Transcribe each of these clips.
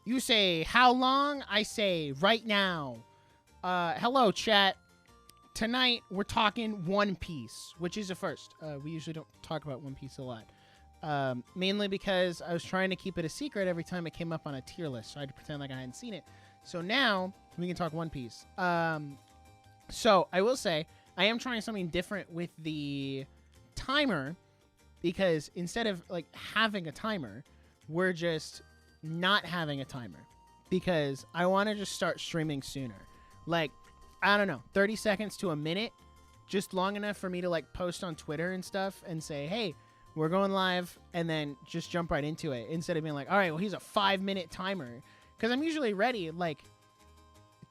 You say, how long? I say, right now. Hello, chat. Tonight, we're talking One Piece, which is a first. We usually don't talk about One Piece a lot. Mainly because I was trying to keep it a secret every time it came up on a tier list, so I had to pretend like I hadn't seen it. So now, we can talk One Piece. So, I will say, I am trying something different with the timer, because instead of, like, having a timer, we're just not having a timer, because I want to just start streaming sooner. Like, I don't know, 30 seconds to a minute, just long enough for me to, like, post on Twitter and stuff and say, hey, we're going live, and then just jump right into it, instead of being like, all right, well, here's a 5-minute timer, because I'm usually ready, like,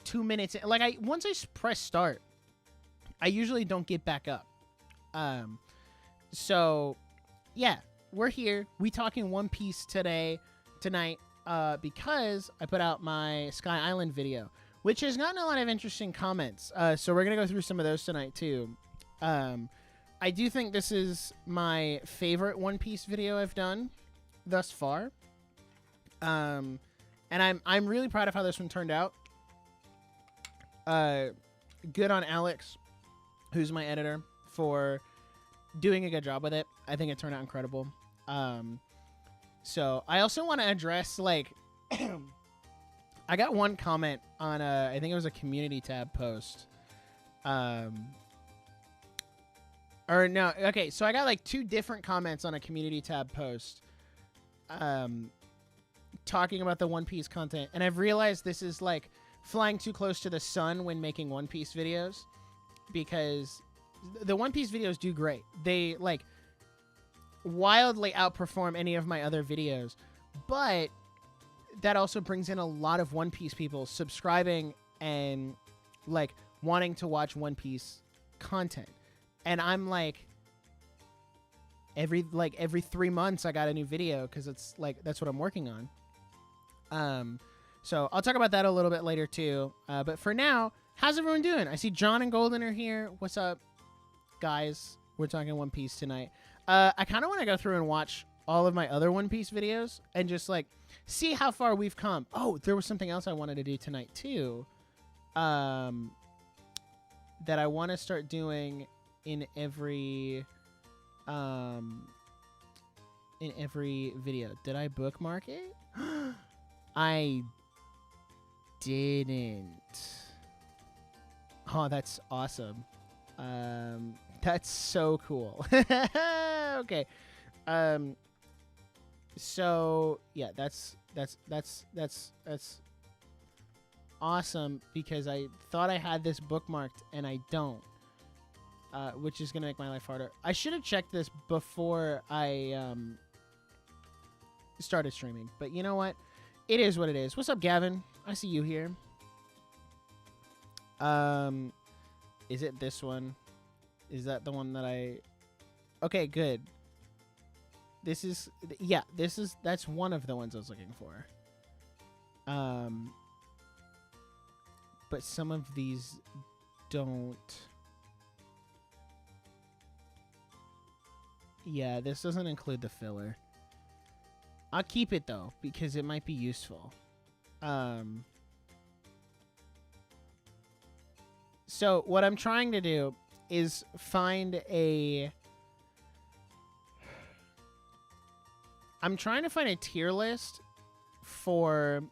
2 minutes. Like, once I press start, I usually don't get back up. So, yeah, we're here. We talking One Piece tonight, because I put out my Sky Island video, which has gotten a lot of interesting comments. So we're going to go through some of those tonight, too. I do think this is my favorite One Piece video I've done thus far. And I'm really proud of how this one turned out. Good on Alex, who's my editor, for doing a good job with it. I think it turned out incredible. So I also want to address, like, I got one comment on I think it was a community tab post. Or no, okay, so I got like 2 different comments on a community tab post talking about the One Piece content, and I've realized this is like flying too close to the sun when making One Piece videos, because the One Piece videos do great. They like wildly outperform any of my other videos, but that also brings in a lot of One Piece people subscribing and like wanting to watch One Piece content. And I'm like, every 3 months I got a new video, because it's like that's what I'm working on. So I'll talk about that a little bit later too. But for now, how's everyone doing? I see John and Golden are here. What's up, guys? We're talking One Piece tonight. I kind of want to go through and watch all of my other One Piece videos and just like see how far we've come. Oh, there was something else I wanted to do tonight too. That I want to start doing in every video. Did I bookmark it? I didn't. Oh, that's awesome. That's so cool. Okay. So yeah, that's awesome, because I thought I had this bookmarked and I don't. Which is gonna make my life harder. I should have checked this before I started streaming, but you know what? It is what it is. What's up, Gavin? I see you here. Is it this one? Is that the one that I... Okay, good. This is... Yeah, that's one of the ones I was looking for. But some of these don't... Yeah, this doesn't include the filler. I'll keep it, though, because it might be useful. So what I'm trying to do is find a... I'm trying to find a tier list for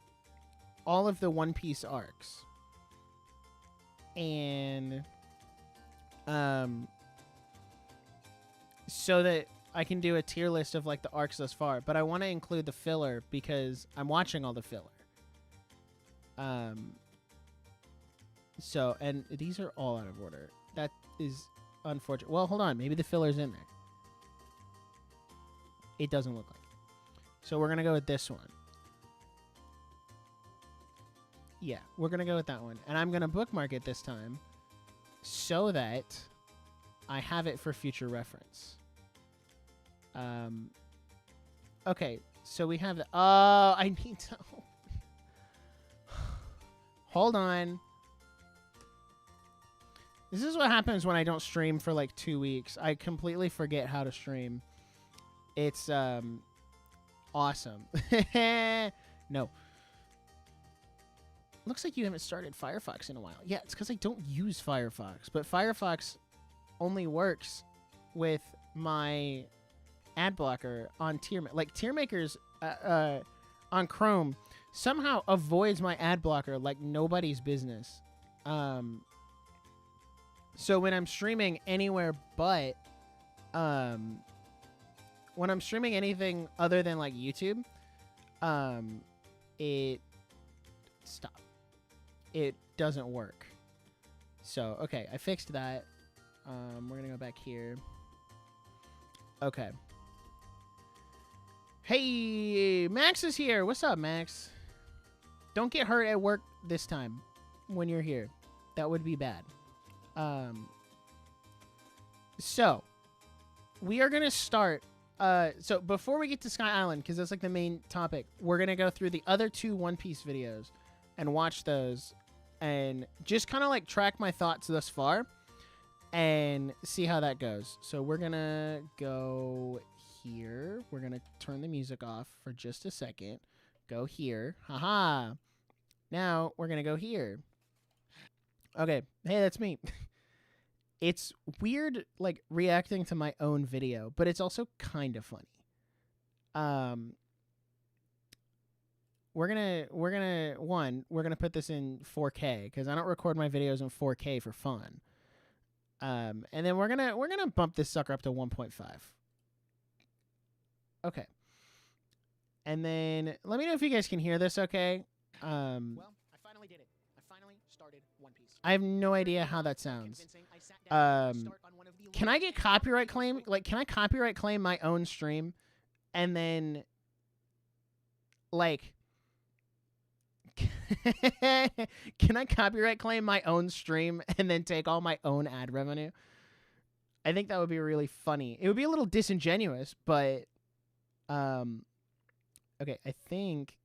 all of the One Piece arcs. And... so that I can do a tier list of like the arcs thus far, but I want to include the filler because I'm watching all the filler. So, and these are all out of order. That is unfortunate. Well, hold on. Maybe the filler's in there. It doesn't look like it. So we're going to go with this one. Yeah, we're going to go with that one. And I'm going to bookmark it this time so that I have it for future reference. Okay, so we have the... Oh, I need to... Hold on. This is what happens when I don't stream for like 2 weeks. I completely forget how to stream. It's awesome. No. Looks like you haven't started Firefox in a while. Yeah, it's because I don't use Firefox. But Firefox only works with my ad blocker on TierMaker's on Chrome somehow avoids my ad blocker like nobody's business. So when I'm streaming anywhere but when I'm streaming anything other than like YouTube, it doesn't work. So okay, I fixed that. We're gonna go back here. Okay. Hey, Max is here. What's up, Max? Don't get hurt at work this time when you're here. That would be bad. So we are gonna start. So before we get to Sky Island, because that's like the main topic, we're gonna go through the other 2 One Piece videos and watch those, and just kind of like track my thoughts thus far, and see how that goes. So we're gonna go here. We're gonna turn the music off for just a second. Go here. Haha. Now we're gonna go here. Okay. Hey, that's me. It's weird, like, reacting to my own video, but it's also kind of funny. We're gonna put this in 4K because I don't record my videos in 4K for fun. And then we're gonna bump this sucker up to 1.5. Okay. And then let me know if you guys can hear this. Okay. Well, I finally did it. I finally started One Piece. I have no idea how that sounds. Can I get copyright claim? Like, can I copyright claim my own stream, and then, like, can I copyright claim my own stream and then take all my own ad revenue? I think that would be really funny. It would be a little disingenuous, but, okay, I think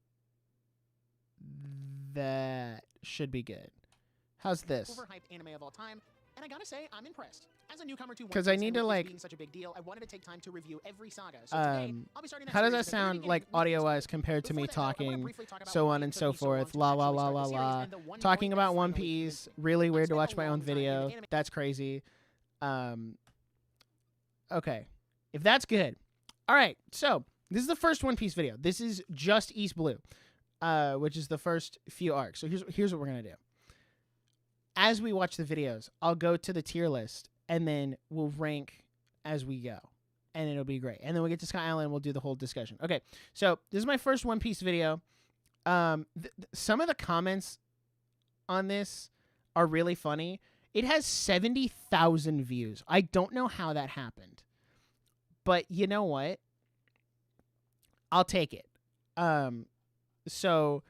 that should be good. How's this? Overhyped anime of all time, and I gotta say, I'm impressed. As a newcomer to One Because Piece, I need and to with this like. being such a big deal, I wanted to take time to review every saga. So today, I'll be starting that How does series that at the very sound beginning like with audio-wise compared to me Before that, though, I wanna talking, briefly talk about so why on it and took so me so long forth, to la la actually la start la the series, la. and the one Talking point about that One finally Piece, convinced me. really weird to spent a watch my own long time in video. anime- That's crazy. Okay, if that's good. All right, so this is the first One Piece video. This is just East Blue, which is the first few arcs. So here's what we're gonna do. As we watch the videos, I'll go to the tier list, and then we'll rank as we go, and it'll be great. And then we get to Sky Island, we'll do the whole discussion. Okay, so this is my first One Piece video. Some of the comments on this are really funny. It has 70,000 views. I don't know how that happened, but you know what? I'll take it. So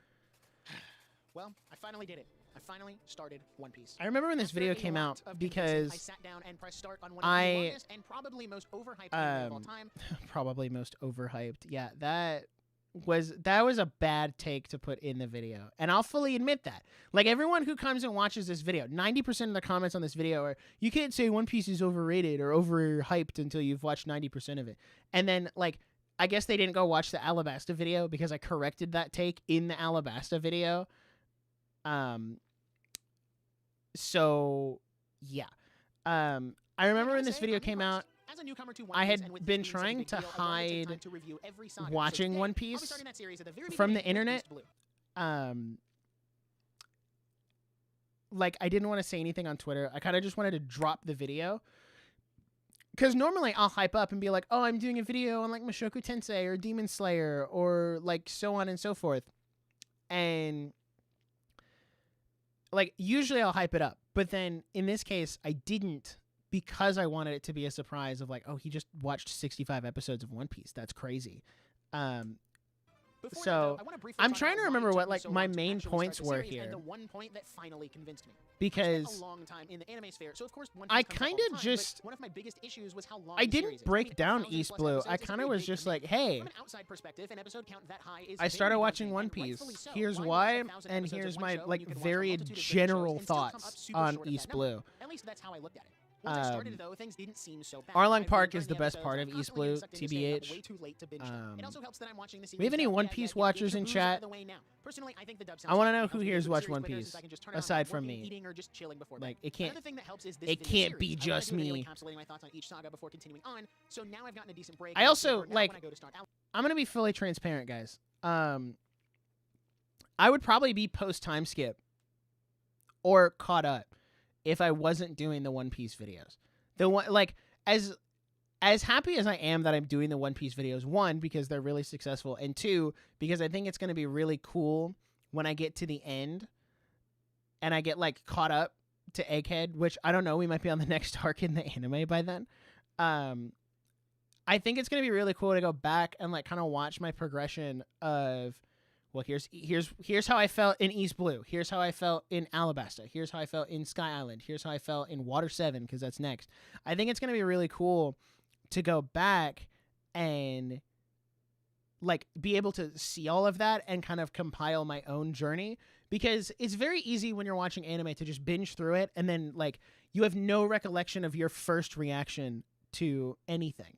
Well, I finally did it. I finally started One Piece. I remember when this After video a came lot out of because convincing, I sat down and pressed start on one of the longest and probably most overhyped anime of all time. probably most overhyped. Yeah, that was a bad take to put in the video, and I'll fully admit that. Like, everyone who comes and watches this video, 90% of the comments on this video are, you can't say One Piece is overrated or overhyped until you've watched 90% of it. And then, like, I guess they didn't go watch the Alabasta video because I corrected that take in the Alabasta video. So yeah. I remember when this video came out, As a newcomer to One I Piece, had and with been this being such a trying big to deal, I wanted to take time hide to review every saga. So watching today, One I'll be Piece starting that series at the very from the beginning with internet. East Blue. Like, I didn't want to say anything on Twitter. I kind of just wanted to drop the video. Because normally I'll hype up and be like, oh, I'm doing a video on, like, Mushoku Tensei or Demon Slayer or, like, so on and so forth. And, like, usually I'll hype it up. But then in this case, I didn't, because I wanted it to be a surprise of, like, oh, he just watched 65 episodes of One Piece. That's crazy. Before So, that, though, I wanna briefly I'm talk trying about to why remember it took what, me like, so my long to main actually points start the were series, here. and the one point that finally convinced me. I Because spent a long time in the anime sphere, so of course One I Piece comes up all kinda the time, but just- one of my biggest issues was how long I the didn't series is. break I mean, down 1,000+ East Blue. episodes I is kind of pretty was big just to me. like, hey, From an outside perspective, an episode count that high is I started very watching daunting, One and Piece. rightfully so. Here's Why why, make 1,000 and episodes of here's one my, show like, when you can watch a very multitude of different general shows and still come thoughts up super on short with East that number? Blue. At least that's how I looked at it. Once I started, though, things didn't seem so bad. Arlong I'd Park really is the burn best episodes, part and of I'm East constantly Blue, getting sucked into, staying up TBH. way too late to binge them. It also helps that I'm watching the We have series any now, One yeah, Piece getting watchers in taboos out chat? of the way now. Personally, I think the dub sounds I want to fine. know It who helps me here get has through the watched series One quicker Piece, since I can just turn it on aside while from working, me. eating, or just chilling before Like, bed. it can't. Another thing that helps is this It video can't series. be I wanted just to do a video me. encapsulating my thoughts on each saga before continuing on. So now I've gotten a decent break. I and also, for now, like, when I go to start out, I'm gonna be fully transparent, guys. I would probably be post time skip or caught up if I wasn't doing the One Piece videos. The one, like, as happy as I am that I'm doing the One Piece videos, one, because they're really successful, and two, because I think it's going to be really cool when I get to the end and I get, like, caught up to Egghead, which, I don't know, we might be on the next arc in the anime by then. I think it's going to be really cool to go back and, like, kind of watch my progression of, well, here's how I felt in East Blue. Here's how I felt in Alabasta. Here's how I felt in Sky Island. Here's how I felt in Water 7, because that's next. I think it's going to be really cool to go back and, like, be able to see all of that and kind of compile my own journey, because it's very easy when you're watching anime to just binge through it and then, like, you have no recollection of your first reaction to anything.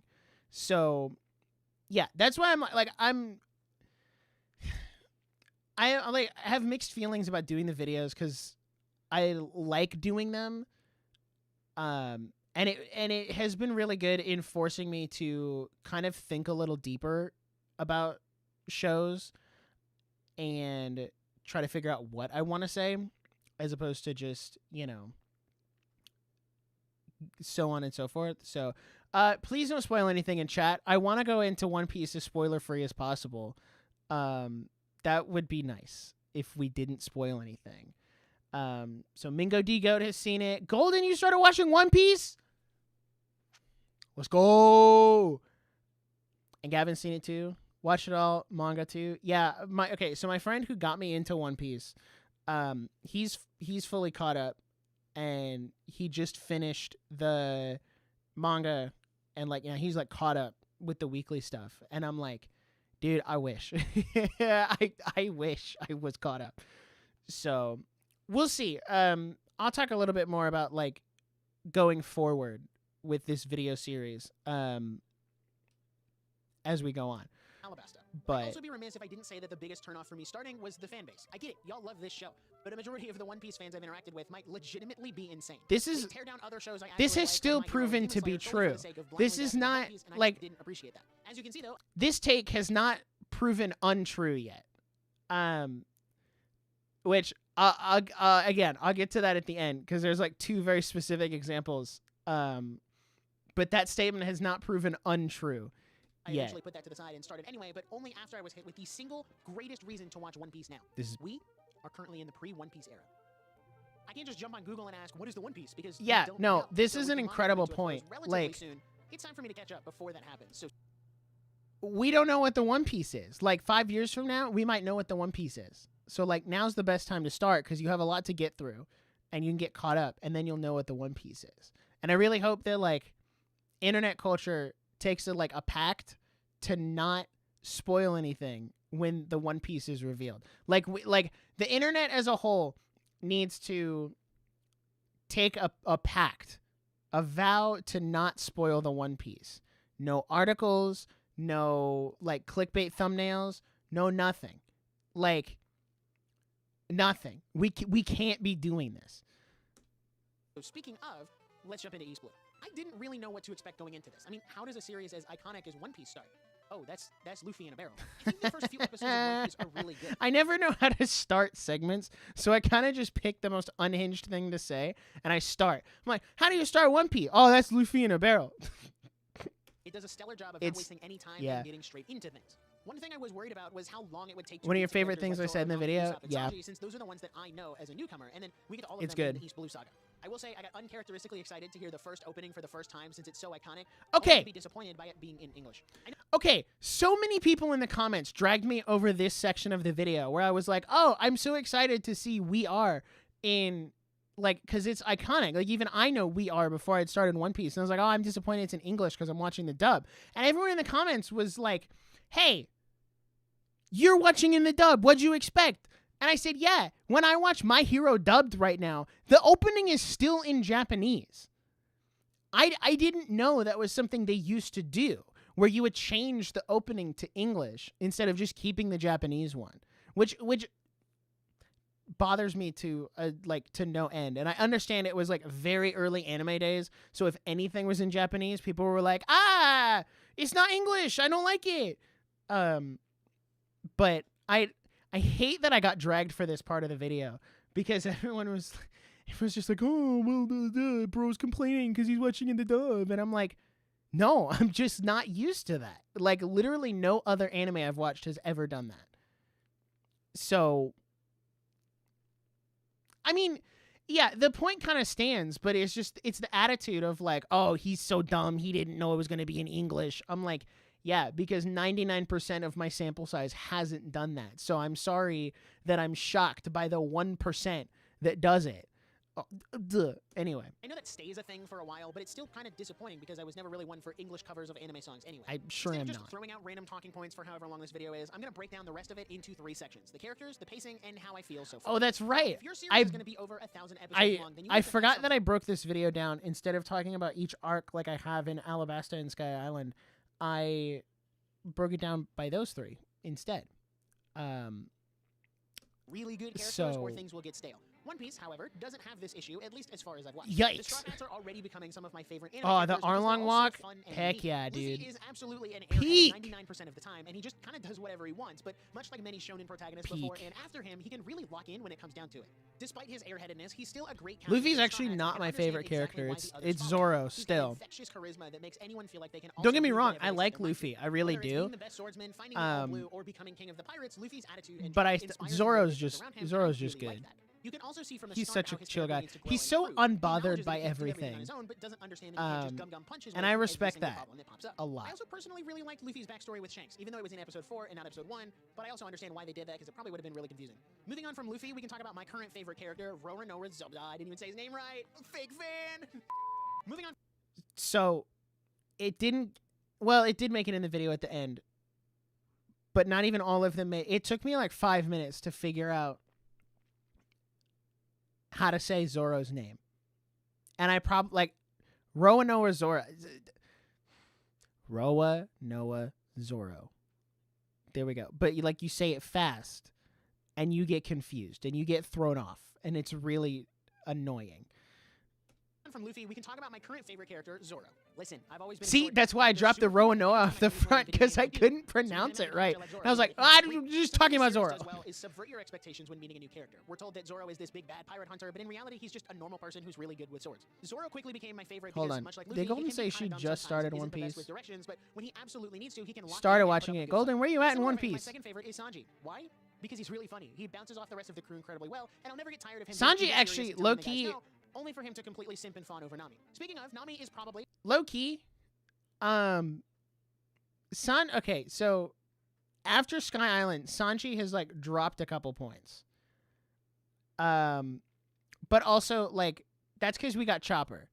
So, yeah, that's why I have mixed feelings about doing the videos, because I like doing them, and it has been really good in forcing me to kind of think a little deeper about shows and try to figure out what I want to say, as opposed to just, you know, so on and so forth. So, please don't spoil anything in chat. I want to go into One Piece as spoiler free as possible. That would be nice if we didn't spoil anything. So Mingo D Goat has seen it. Golden, you started watching One Piece? Let's go. And Gavin's seen it too. Watch it all. Manga too. Yeah. So my friend who got me into One Piece, he's fully caught up, and he just finished the manga, and, like, you know, he's, like, caught up with the weekly stuff, and I'm like, dude, I wish. I wish I was caught up. So we'll see. I'll talk a little bit more about, like, going forward with this video series as we go on. Alabasta. But I'd also be remiss if I didn't say that the biggest turnoff for me starting was the fan base. I get it, y'all love this show, but a majority of the One Piece fans I've interacted with might legitimately be insane. this They is tear down other shows I this actually has like, still like My Hero and proven Demon to be Slayer, solely for true. the sake of This blindly is bashing not, One Piece, and I like, just didn't appreciate that. As you can see, though, this take has not proven untrue yet. Which again, I'll get to that at the end, because there's, like, two very specific examples. But that statement has not proven untrue I yet. eventually put that to the side and started anyway, but only after I was hit with the single greatest reason to watch One Piece now. We are currently in the pre-One Piece era. I can't just jump on Google and ask, what is the One Piece? Because Yeah, you don't no, know. this So is with an the manga incredible coming to a point. close relatively Like, soon, it's time for me to catch up before that happens. So we don't know what the One Piece is. Like, 5 years from now, we might know what the One Piece is. So, like, now's the best time to start, because you have a lot to get through, and you can get caught up, and then you'll know what the One Piece is. And I really hope that, like, internet culture takes a pact to not spoil anything when the One Piece is revealed. Like, the internet as a whole needs to take a pact, a vow to not spoil the One Piece. No articles, no, like, clickbait thumbnails, no nothing. Like, nothing. We can't be doing this. So speaking of, let's jump into East Blue. I didn't really know what to expect going into this. I mean, how does a series as iconic as One Piece start? Oh, that's Luffy in a barrel. I think the first few episodes of One Piece are really good. I never know how to start segments, so I kind of just pick the most unhinged thing to say, and I start. I'm like, how do you start One Piece? Oh, that's Luffy in a barrel. It does a stellar job of not wasting any time and getting straight into things. One thing I was worried about was how long it would take to One of get your to favorite characters things like I said in the Zoro, video? Usopp, and Yeah. Sanji, since those are the ones that I know as a newcomer, and then we get all of It's them in good. the East Blue Saga. I will say I got uncharacteristically excited to hear the first opening for the first time since it's so iconic. Okay. Only to be disappointed by it being in English. I know Okay, so many people in the comments dragged me over this section of the video where I was like, oh, I'm so excited to see We Are in, like, because it's iconic. Like, even I know We Are before I'd started One Piece. And I was like, oh, I'm disappointed it's in English because I'm watching the dub. And everyone in the comments was like, hey, you're watching in the dub. What'd you expect? And I said, yeah, when I watch My Hero dubbed right now, the opening is still in Japanese. I didn't know that was something they used to do, where you would change the opening to English instead of just keeping the Japanese one. which bothers me to no end. And I understand it was like very early anime days, so if anything was in Japanese, people were like, it's not English, I don't like it. But I hate that I got dragged for this part of the video because everyone was just like, oh, well, bro's complaining because he's watching in the dub. And I'm like, no, I'm just not used to that. Like, literally no other anime I've watched has ever done that. So, I mean, yeah, the point kind of stands, but it's the attitude of like, oh, he's so dumb, he didn't know it was going to be in English. I'm like, yeah, because 99% of my sample size hasn't done that. So I'm sorry that I'm shocked by the 1% that does it. Anyway. I know that stays a thing for a while, but it's still kind of disappointing because I was never really one for English covers of anime songs anyway. I sure am just not. Throwing out random talking points for however long this video is, I'm going to break down the rest of it into 3 sections. The characters, the pacing, and how I feel so far. Oh, that's right. If your series is going to be over 1,000 episodes long, then you I forgot that I broke this video down. Instead of talking about each arc like I have in Alabasta and Sky Island, I broke it down by those 3 instead. Really good characters or things will get stale. One Piece, however, doesn't have this issue, at least as far as I've watched. Yikes. The Straw Hats are already becoming some of my favorite anime Oh, the characters because Arlong they're walk? also fun and Heck neat. yeah, dude. Luffy is absolutely an Peak. airhead 99% of the time, and he just kind of does whatever he wants, but much like many shonen protagonists Peak. before and after him, he can really lock in when it comes down to it. Despite his airheadedness, he's still a great character. Luffy's actually not my favorite character. It's Zoro still. Infectious charisma that makes anyone feel like they can Don't get me do wrong, whatever I it is like that they want Luffy. to. I really Whether it's do. being the best swordsman, finding the All Blue, or becoming king of the pirates, Luffy's attitude and But inspires Zoro's the just around him, Zoro's and I just really like good. that. You can also see from the He's start such a how his chill character guy. needs to grow He's and so improve. He unbothered acknowledges by that he can't do everything. on his own, but doesn't understand that he can't just gum punches and away I from every respect single that problem that pops up. a lot. I also personally really liked Luffy's backstory with Shanks, even though it was in episode 4 and not episode 1, but I also understand why they did that because it probably would have been really confusing. Moving on from Luffy, we can talk about my current favorite character, Roronoa Zobda. I didn't even say his name right. Fake fan. Moving on. So, it did make it in the video at the end, but not even all of them made. It took me like 5 minutes to figure out how to say Zoro's name. And I Roronoa Zoro. There we go. But you say it fast and you get confused and you get thrown off and it's really annoying. From Luffy, we can talk about my current favorite character, Zoro. Listen, I've always been. See, that's why I dropped the Roronoa off the front because I couldn't pronounce it right. And I was like, I'm just talking about Zoro. Well, is subvert your expectations when meeting a new character. We're told that Zoro is this big bad pirate hunter, but in reality, he's just a normal person who's really good with swords. Zoro quickly became my favorite. Hold because, on. much like Luffy, Did Golden say she just started One Piece? But when he absolutely needs to, he can started watching it. Golden, where are you at in One My Piece? second favorite is Sanji. Why? Because he's really funny. He bounces off the rest of the crew incredibly well, and I'll never get tired of him. Sanji actually, low-key, only for him to completely simp and fawn over Nami. Speaking of, Nami is probably low-key. Okay, so after Sky Island, Sanji has dropped a couple points. But also that's because we got Chopper,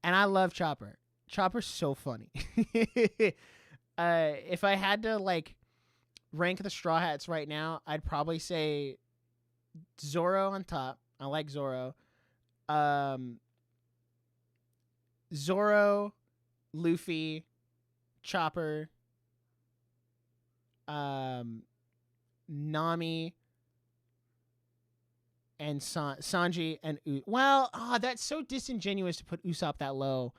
and I love Chopper. Chopper's so funny. If I had to rank the Straw Hats right now, I'd probably say Zoro on top. I like Zoro. Zoro, Luffy, Chopper, Nami, and Sanji and that's so disingenuous to put Usopp that low.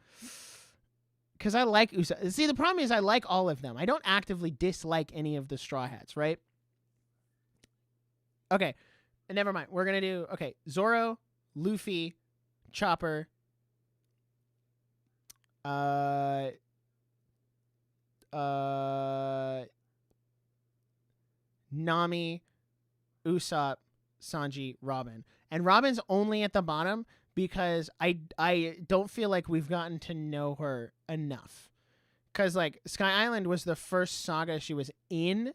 Because I like Usopp. See, the problem is I like all of them. I don't actively dislike any of the Straw Hats, right? Okay, never mind. We're gonna do Zoro, Luffy, Chopper, Nami, Usopp, Sanji, Robin. And Robin's only at the bottom because I don't feel like we've gotten to know her enough. Because Sky Island was the first saga she was in,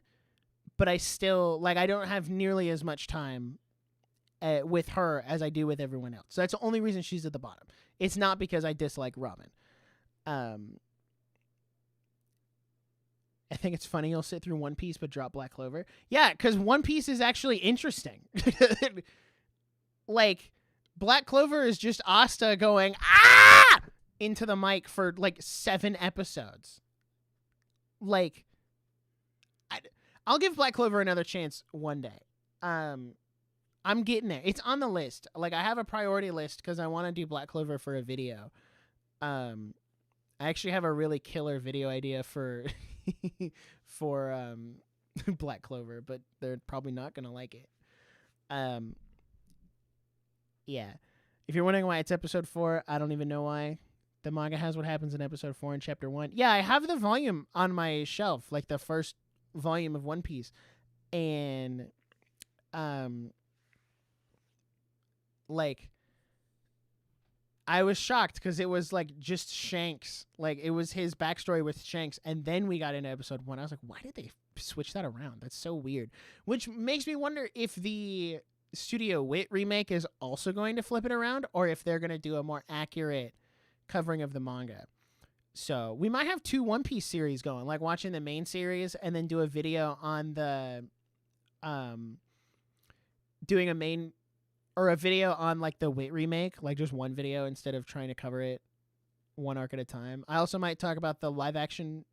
but I still I don't have nearly as much time with her as I do with everyone else. So that's the only reason she's at the bottom. It's not because I dislike Robin. I think it's funny you'll sit through One Piece but drop Black Clover. Yeah, because One Piece is actually interesting. Black Clover is just Asta going, ah! into the mic for 7 episodes. I'll give Black Clover another chance one day. I'm getting there. It's on the list. Like, I have a priority list because I want to do Black Clover for a video. I actually have a really killer video idea for for Black Clover, but they're probably not gonna like it. Yeah. If you're wondering why it's episode 4, I don't even know why. The manga has what happens in episode 4 in chapter 1. Yeah, I have the volume on my shelf, like the first volume of One Piece, and like, I was shocked because it was like just Shanks. Like, it was his backstory with Shanks, and then we got into episode 1. I was like, why did they switch that around? That's so weird. Which makes me wonder if the Studio Wit remake is also going to flip it around, or if they're going to do a more accurate covering of the manga. So we might have 2 One Piece series going, like watching the main series and then do a video on the doing a main or a video on like the Wit remake, like just one video instead of trying to cover it one arc at a time. I also might talk about the live action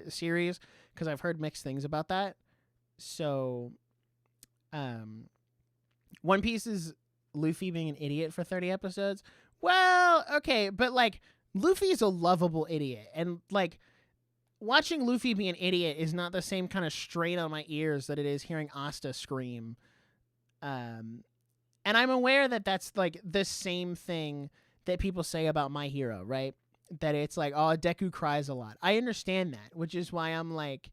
series because I've heard mixed things about that. So One Piece is Luffy being an idiot for 30 episodes. Well, okay, but like Luffy is a lovable idiot, and like watching Luffy be an idiot is not the same kind of strain on my ears that it is hearing Asta scream. And I'm aware that that's like the same thing that people say about My Hero, right? That it's like, oh, Deku cries a lot. I understand that, which is why I'm like,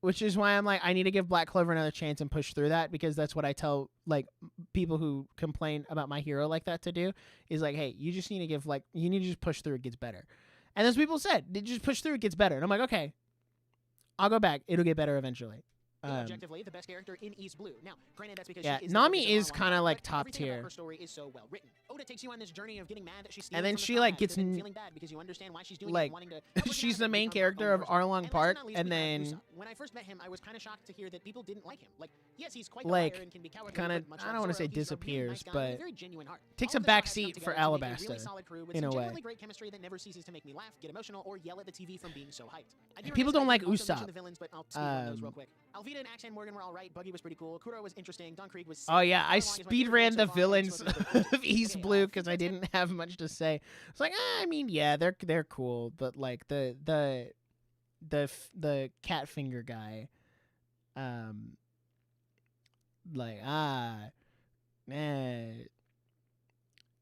I need to give Black Clover another chance and push through that, because that's what I tell like people who complain about My Hero like that to do, is like, hey, you just need to give, like, you need to just push through, it gets better. And those people said, just push through, it gets better. And I'm like, okay, I'll go back. It'll get better eventually. Objectively, the best character in East Blue. Now, granted, that's because yeah, she is Nami is kind of like top everything tier. about her story is so well written. Oda takes you on this journey of getting mad that she's And then from she the like Cloud gets House, and then feeling bad because you understand why she's doing like it, and wanting to help she's her the main become her character own of person. Arlong And Park, last but not least, and we have then Usopp. When I first met him, I was kind of shocked to hear that people didn't like him. Like, yes, he's quite like, the liar and can be cowardly, kinda, but much I like don't wanna Zoro, say he's a really disappears, nice guy with a but very genuine heart. takes All a of this all back has come seat for together to make a Alabasta, really solid crew with in some a way. genuinely great chemistry that never ceases to make me laugh, get emotional, or yell at the TV from being so hyped. I do People remiss don't if I like didn't also mention Usopp. the villains, but I'll speak on those real quick. Alvida and Axe and Morgan were all right. Buggy was pretty cool. Kuro was interesting. Don Krieg was sick. Oh yeah, I Arlong is my favorite speed villain ran so the far, and villains so is the of East Okay, Blue because I feedback didn't have much to say. It's like, I mean, yeah, they're cool, but like the cat finger guy, like man,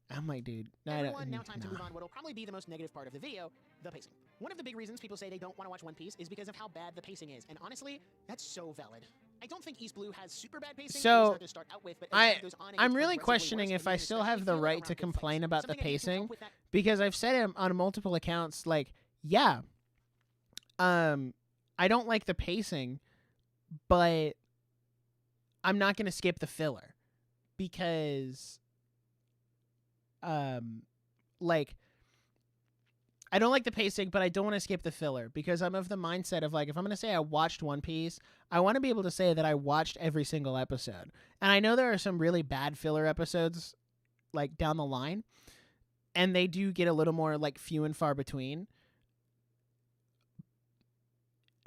I'm like, dude, Everyone, now time to move on what'll probably be the most negative part of the video, the pacing. One of the big reasons people say they don't want to watch One Piece is because of how bad the pacing is, and honestly, that's so valid. I don't think East Blue has super bad pacing. So to start out with, but I'm really questioning if I still have the right to complain about the pacing, because I've said it on multiple accounts, like, yeah, I don't like the pacing, but I'm not going to skip the filler, because like, I don't like the pacing, but I don't want to skip the filler, because I'm of the mindset of like, if I'm going to say I watched One Piece, I want to be able to say that I watched every single episode. And I know there are some really bad filler episodes like down the line, and they do get a little more like few and far between.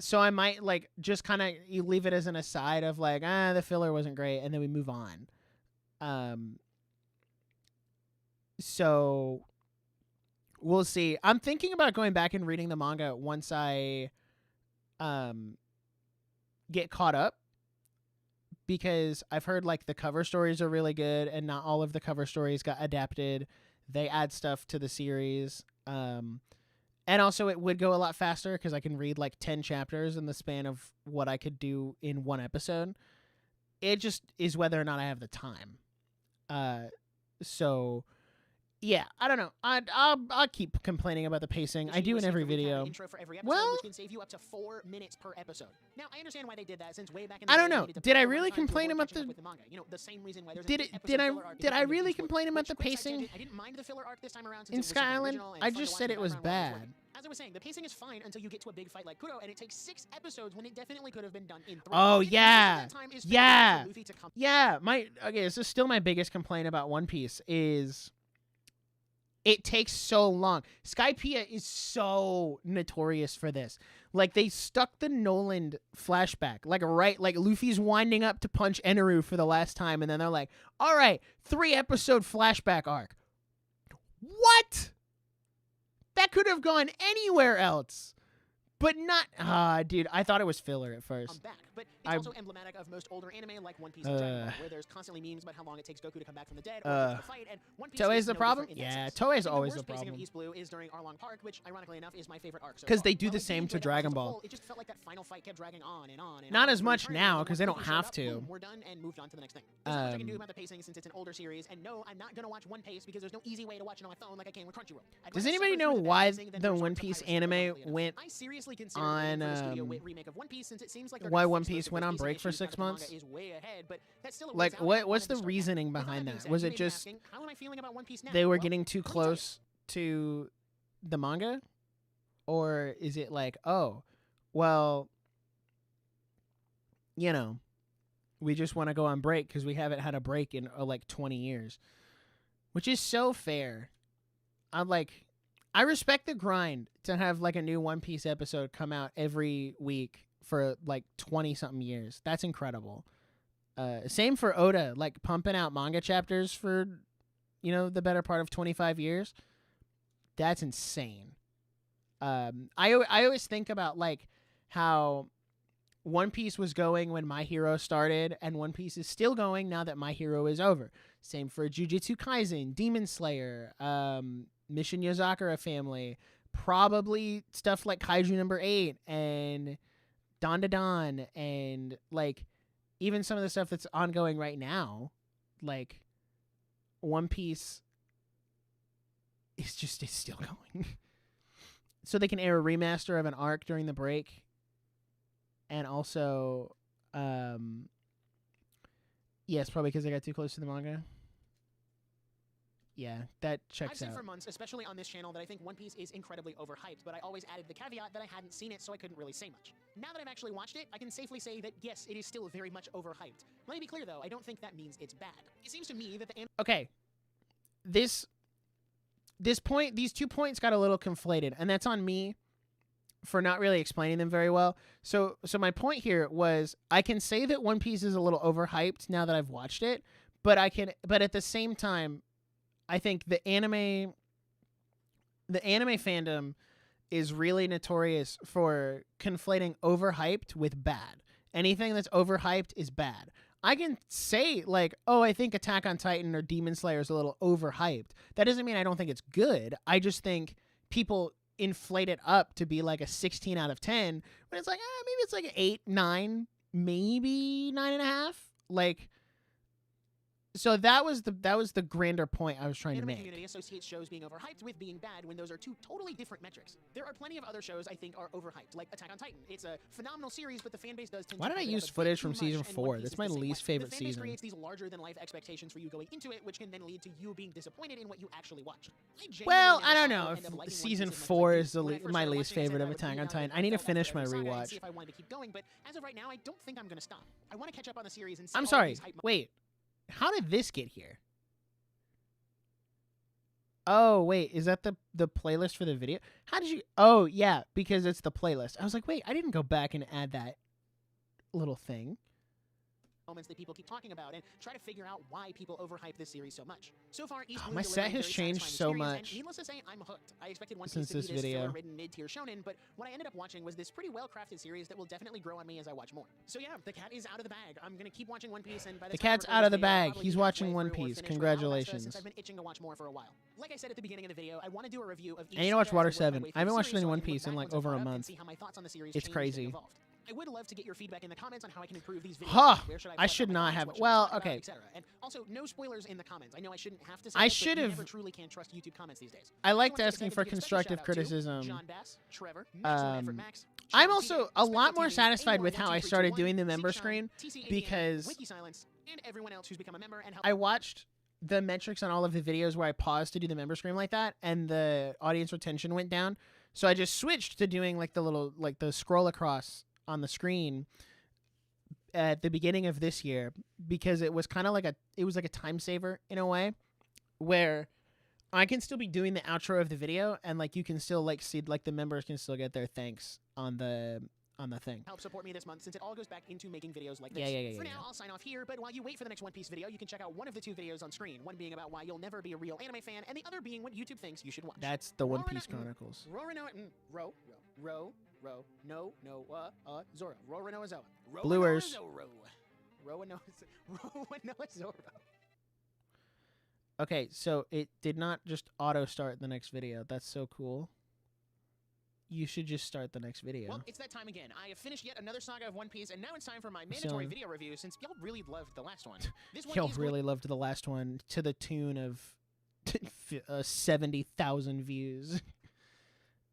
So I might like just kind of leave it as an aside of like, the filler wasn't great, and then we move on. So we'll see. I'm thinking about going back and reading the manga once I get caught up, because I've heard like the cover stories are really good, and not all of the cover stories got adapted. They add stuff to the series. And also it would go a lot faster because I can read like 10 chapters in the span of what I could do in one episode. It just is whether or not I have the time. So yeah, I don't know. I'll keep complaining about the pacing. I do in every video. Intro for every episode, Well, which can save you up to 4 minutes per episode. Now, I understand why they did that, since way back in the I day, don't they know. needed to Did put I a lot of really time to complain avoid about catching up the- with the manga? You know, the same reason why there's Did an it- eight-episode did I- filler arc at did the I end of really East Blue, complain about which, the quick side pacing? tangent, I didn't mind the filler arc this time around since In it was Sky something Island, original and I fun to just watch said in it was the background while I was bad. working. As I was saying, the pacing is fine until you get to a big fight like Kuro, and it takes 6 episodes when it definitely could have been done in 3. Oh, And most of yeah. that time is spent Yeah. waiting for Luffy to come. Yeah, this is still my biggest complaint about One Piece is It takes so long. Skypiea is so notorious for this. Like, they stuck the Noland flashback, like Luffy's winding up to punch Eneru for the last time, and then they're like, all right, 3-episode flashback arc. What? That could have gone anywhere else. But not, dude, I thought it was filler at first. Back. But it's also emblematic of most older anime like One Piece and Dragon Ball, where there's constantly memes about how long it takes Goku to come back from the dead or to fight, and One Piece Toei's is the no problem? different in that Yeah, sense. Toei's The always worst the pacing problem. of East Blue is during Arlong Park, which, ironically enough, is my favorite arc so Because far. they do the While I same enjoyed to that arc Dragon as a Ball. whole, it just felt like that final fight kept dragging on and on and Not on. as much Finally, now, when 'cause they One don't Piece showed have up, to. boom, we're done and moved on to the next thing. There's not much I can do about the pacing since it's an older series, and no, I'm not going to watch One Piece because there's no easy way to watch it on my phone like I can with Crunchyroll. Does anybody know why the One Piece anime went I seriously consider on remake of One Piece since it seems like why One Piece went on break for 6 months? is way ahead, but that still Like, awaits out how what's I the wanted to start reasoning now. With behind being that? said, Was you it may be just asking, how am I feeling about One Piece now? they were Well, getting too let me tell you. close to the manga? Or is it like, oh, well, you know, we just want to go on break because we haven't had a break in like 20 years, which is so fair. I respect the grind to have like a new One Piece episode come out every week for like 20 something years. That's incredible. Same for Oda, like pumping out manga chapters for, the better part of 25 years. That's insane. I always think about like how One Piece was going when My Hero started, and One Piece is still going now that My Hero is over. Same for Jujutsu Kaisen, Demon Slayer, Mission Yozakura Family, probably stuff like Kaiju number 8 and Don Da Don, and like even some of the stuff that's ongoing right now, like One Piece is still going. So they can air a remaster of an arc during the break. And also, yes, probably because I got too close to the manga. Yeah, that I've checks said out. for months, especially on this channel, that I think One Piece is incredibly overhyped, but I always added the caveat that I hadn't seen it, so I couldn't really say much. Now that I've actually watched it, I can safely say that, yes, it is still very much overhyped. Let me be clear, though, I don't think that means it's bad. It seems to me that the Okay, these 2 points got a little conflated, and that's on me for not really explaining them very well. So my point here was I can say that One Piece is a little overhyped now that I've watched it, but at the same time, I think the anime fandom is really notorious for conflating overhyped with bad. Anything that's overhyped is bad. I can say like, oh, I think Attack on Titan or Demon Slayer is a little overhyped. That doesn't mean I don't think it's good. I just think people inflate it up to be like a 16 out of 10 when it's like, maybe it's like an 8, 9, maybe 9.5. Like, so that was the grander point I was trying to anime make. community associates shows being overhyped with being bad when those are two totally different metrics. There are plenty of other shows I think are overhyped, like Attack on Titan. It's a phenomenal series, but the fan base does tend Why to did I hype it up use a bit footage too from much, season and 4? One Piece That's is my the same least way. favorite the fan base season. creates these larger-than-life expectations for you going into it, which can then lead to you being disappointed in what you actually watch. Well, I don't know if season 4 is my least favorite of Attack on Titan. I need to finish my rewatch. See if I wanted to keep going, but as of right now, I don't think I'm going to stop. I want to catch up on the series and see I'm all of sorry. these hype Wait. How did this get here? Oh, wait. Is that the playlist for the video? How did you... Oh, yeah, because it's the playlist. I was like, wait, I didn't go back and add that little thing. moments that people keep talking about and try to figure out why people overhype this series so much. So far, East Blue my delivered set a has very changed satisfying so experience, much and needless to say, I'm hooked. I expected One since Piece to this be this video. filler-ridden mid-tier shonen, but what I ended up watching was this pretty well-crafted series that will definitely grow on me as I watch more. So yeah, the cat is out of the bag. I'm gonna keep watching One Piece, and by the The time I cat's record out of this the video, I'll bag. probably He's be watching halfway One through or Piece. finished with Alabasta, Congratulations. since I've been itching to watch more for a while. Like I said at the beginning of the video, I want to do a review of each And you know, watch saga Water as I work my 7. way I haven't through the watched series, any so I One can look Piece in back like once I've over a caught up and month. see how my thoughts on the series It's changed crazy. and evolved. I would love to get your feedback in the comments on how I can improve these videos. Huh. Where should I flesh should out my not thoughts, have- what should I well, talk about, okay. etc. And also, no spoilers in the comments. I know I shouldn't have to say I it, but should you have- never truly can trust YouTube comments these days. I I liked wanna take a asking second for to give a special constructive shout-out to criticism. John Bass, Trevor, Maximum Effort Max, I'm Sean also Peter, a lot Spectral more TV, satisfied with how I started 811231, doing the Seek member Shine, screen TC89, because Wiki Silence, and everyone else who's become a member and helped. I watched the metrics on all of the videos where I paused to do the member screen like that, and the audience retention went down. So I just switched to doing like the little the scroll across on the screen at the beginning of this year because it was kind of like a time saver in a way where I can still be doing the outro of the video, and like you can still like see like the members can still get their thanks on the thing. Help support me this month since it all goes back into making videos like this. For now, I'll sign off here, but while you wait for the next One Piece video, you can check out one of the 2 videos on screen. One being about why you'll never be a real anime fan, and the other being what YouTube thinks you should watch. That's the One Piece Chronicles. Zoro. Roronoa Zoa. Bluers. Roronoa Zoro. Okay, so it did not just auto start the next video. That's so cool. You should just start the next video. Well, it's that time again. I have finished yet another saga of One Piece, and now it's time for my mandatory video review since y'all really loved the last one. This one y'all really loved the last one to the tune of 70,000 views.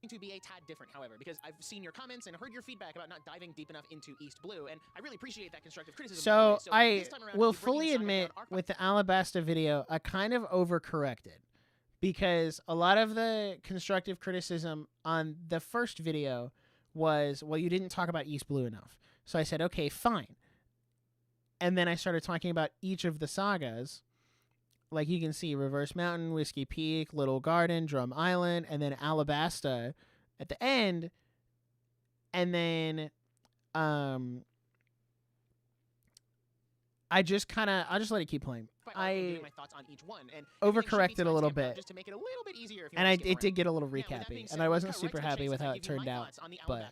To be a tad different, however, because I've seen your comments and heard your feedback about not diving deep enough into East Blue, and I really appreciate that constructive criticism. So I this time around, will we'll be breaking fully Saga admit, down with the Alabasta video, I kind of overcorrected. Because a lot of the constructive criticism on the first video was, well, you didn't talk about East Blue enough. So I said, okay, fine. And then I started talking about each of the sagas. Like you can see Reverse Mountain, Whiskey Peak, Little Garden, Drum Island, and then Alabasta at the end. And then I'll just let it keep playing. I my thoughts on each one and overcorrected a little bit, just to make it a little bit easier. And it did get a little recappy, and I wasn't super happy with how it turned out. But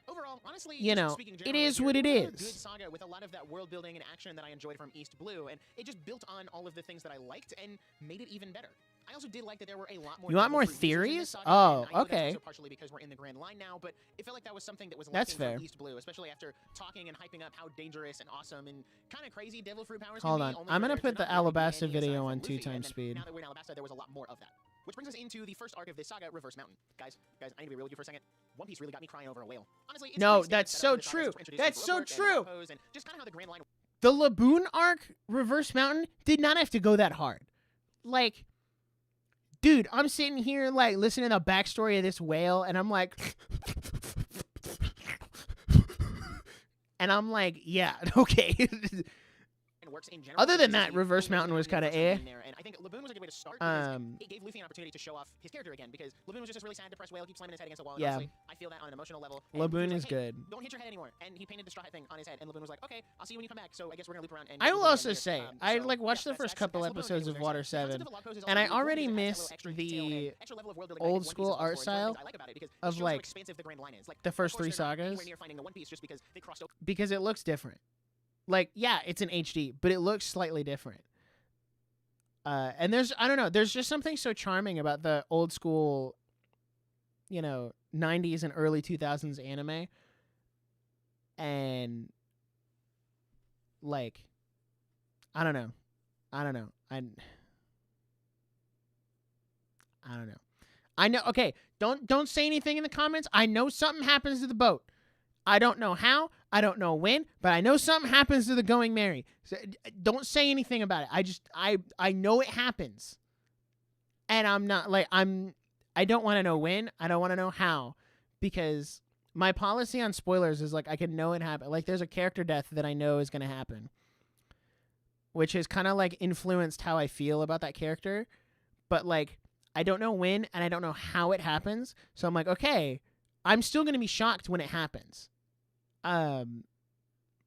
overall, honestly, you know, it is what it is. Good is. saga with a lot of that world building and action that I enjoyed from East Blue, and it just built on all of the things that I liked and made it even better. I also did like that there were a lot more. You want more theories? Oh, okay. That's partially because we're in the Grand Line now, but it felt like that was something that was lacking from East Blue, especially after talking and hyping up how dangerous and awesome and kind of crazy Devil Fruit powers. Hold on, I'm gonna put the Alabasta video on 2x speed. Now that we're in Alabasta, there was a lot more of that. Which brings us into the first arc of this saga, Reverse Mountain. Guys, I need to be real with you for a second. One Piece really got me crying over a whale. Honestly, it's no, that's so true. That's so true. Just kind of how the Grand Line. The Laboon arc, Reverse Mountain, did not have to go that hard. Like, dude, I'm sitting here like listening to the backstory of this whale, and I'm like, yeah, okay. Works in general. Other than that, Reverse Mountain was kind of eh. And I think Laboon was a good way to start because it gave Luffy an opportunity to show off his character again because Laboon was just this really sad, depressed whale, keeps slamming his head against the wall. And yeah. Honestly, I feel that on an emotional level. Laboon is like, good. Hey, don't hit your head anymore. And he painted the straw hat thing on his head, and Laboon was like, okay, I'll see you when you come back. So I guess we're gonna loop around. And I will also say, I like watched the first couple episodes of Water 7, and I already miss the old school art style of like the first 3 sagas because it looks different. Like, yeah, it's an HD, but it looks slightly different. And I don't know, there's just something so charming about the old school, 90s and early 2000s anime. And, like, I don't know. I don't know. I know, okay, don't say anything in the comments. I know something happens to the boat. I don't know how, I don't know when, but I know something happens to the Going Merry. So don't say anything about it. I know it happens. And I'm not like I don't want to know when, I don't want to know how, because my policy on spoilers is like I can know it happen. Like there's a character death that I know is going to happen, which has kind of like influenced how I feel about that character, but like I don't know when and I don't know how it happens. So I'm like, okay, I'm still going to be shocked when it happens.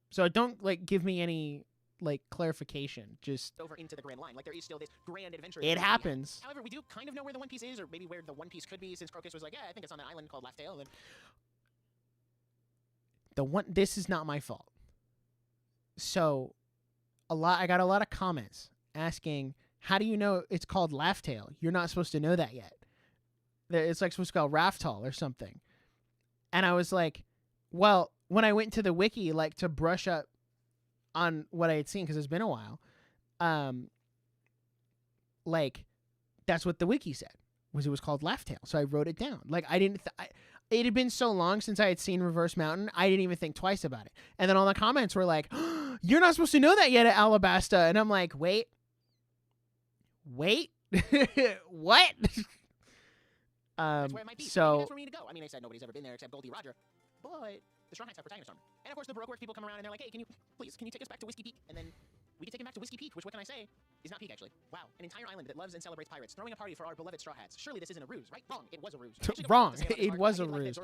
So don't like give me any like clarification. Just over into the Grand Line. Like there is still this grand adventure. It happens. However, we do kind of know where the One Piece is, or maybe where the One Piece could be, since Crocus was like, yeah, I think it's on an island called Laugh-Tale. And this is not my fault. So I got a lot of comments asking, how do you know it's called Laugh-Tale? You're not supposed to know that yet. It's like supposed to go Raftal or something. And I was like, well, when I went to the wiki, like to brush up on what I had seen, because it's been a while, like that's what the wiki said, it was called Laugh-Tale. So I wrote it down. Like I didn't, it had been so long since I had seen Reverse Mountain, I didn't even think twice about it. And then all the comments were like, oh, you're not supposed to know that yet at Alabasta. And I'm like, wait, what? That's where it might be. So that's where we need to go. I mean, I said nobody's ever been there except Goldie Roger, but the Strong Heights have protagonist armor. And of course, the Baroque Works people come around and they're like, hey, can you take us back to Whiskey Peak? And then we can take him back to Whiskey Peak, which, what can I say? is not peak, actually. Wow, an entire island that loves and celebrates pirates, throwing a party for our beloved Straw Hats. Surely this isn't a ruse, right? Wrong. It was a ruse. Wrong. It was a ruse.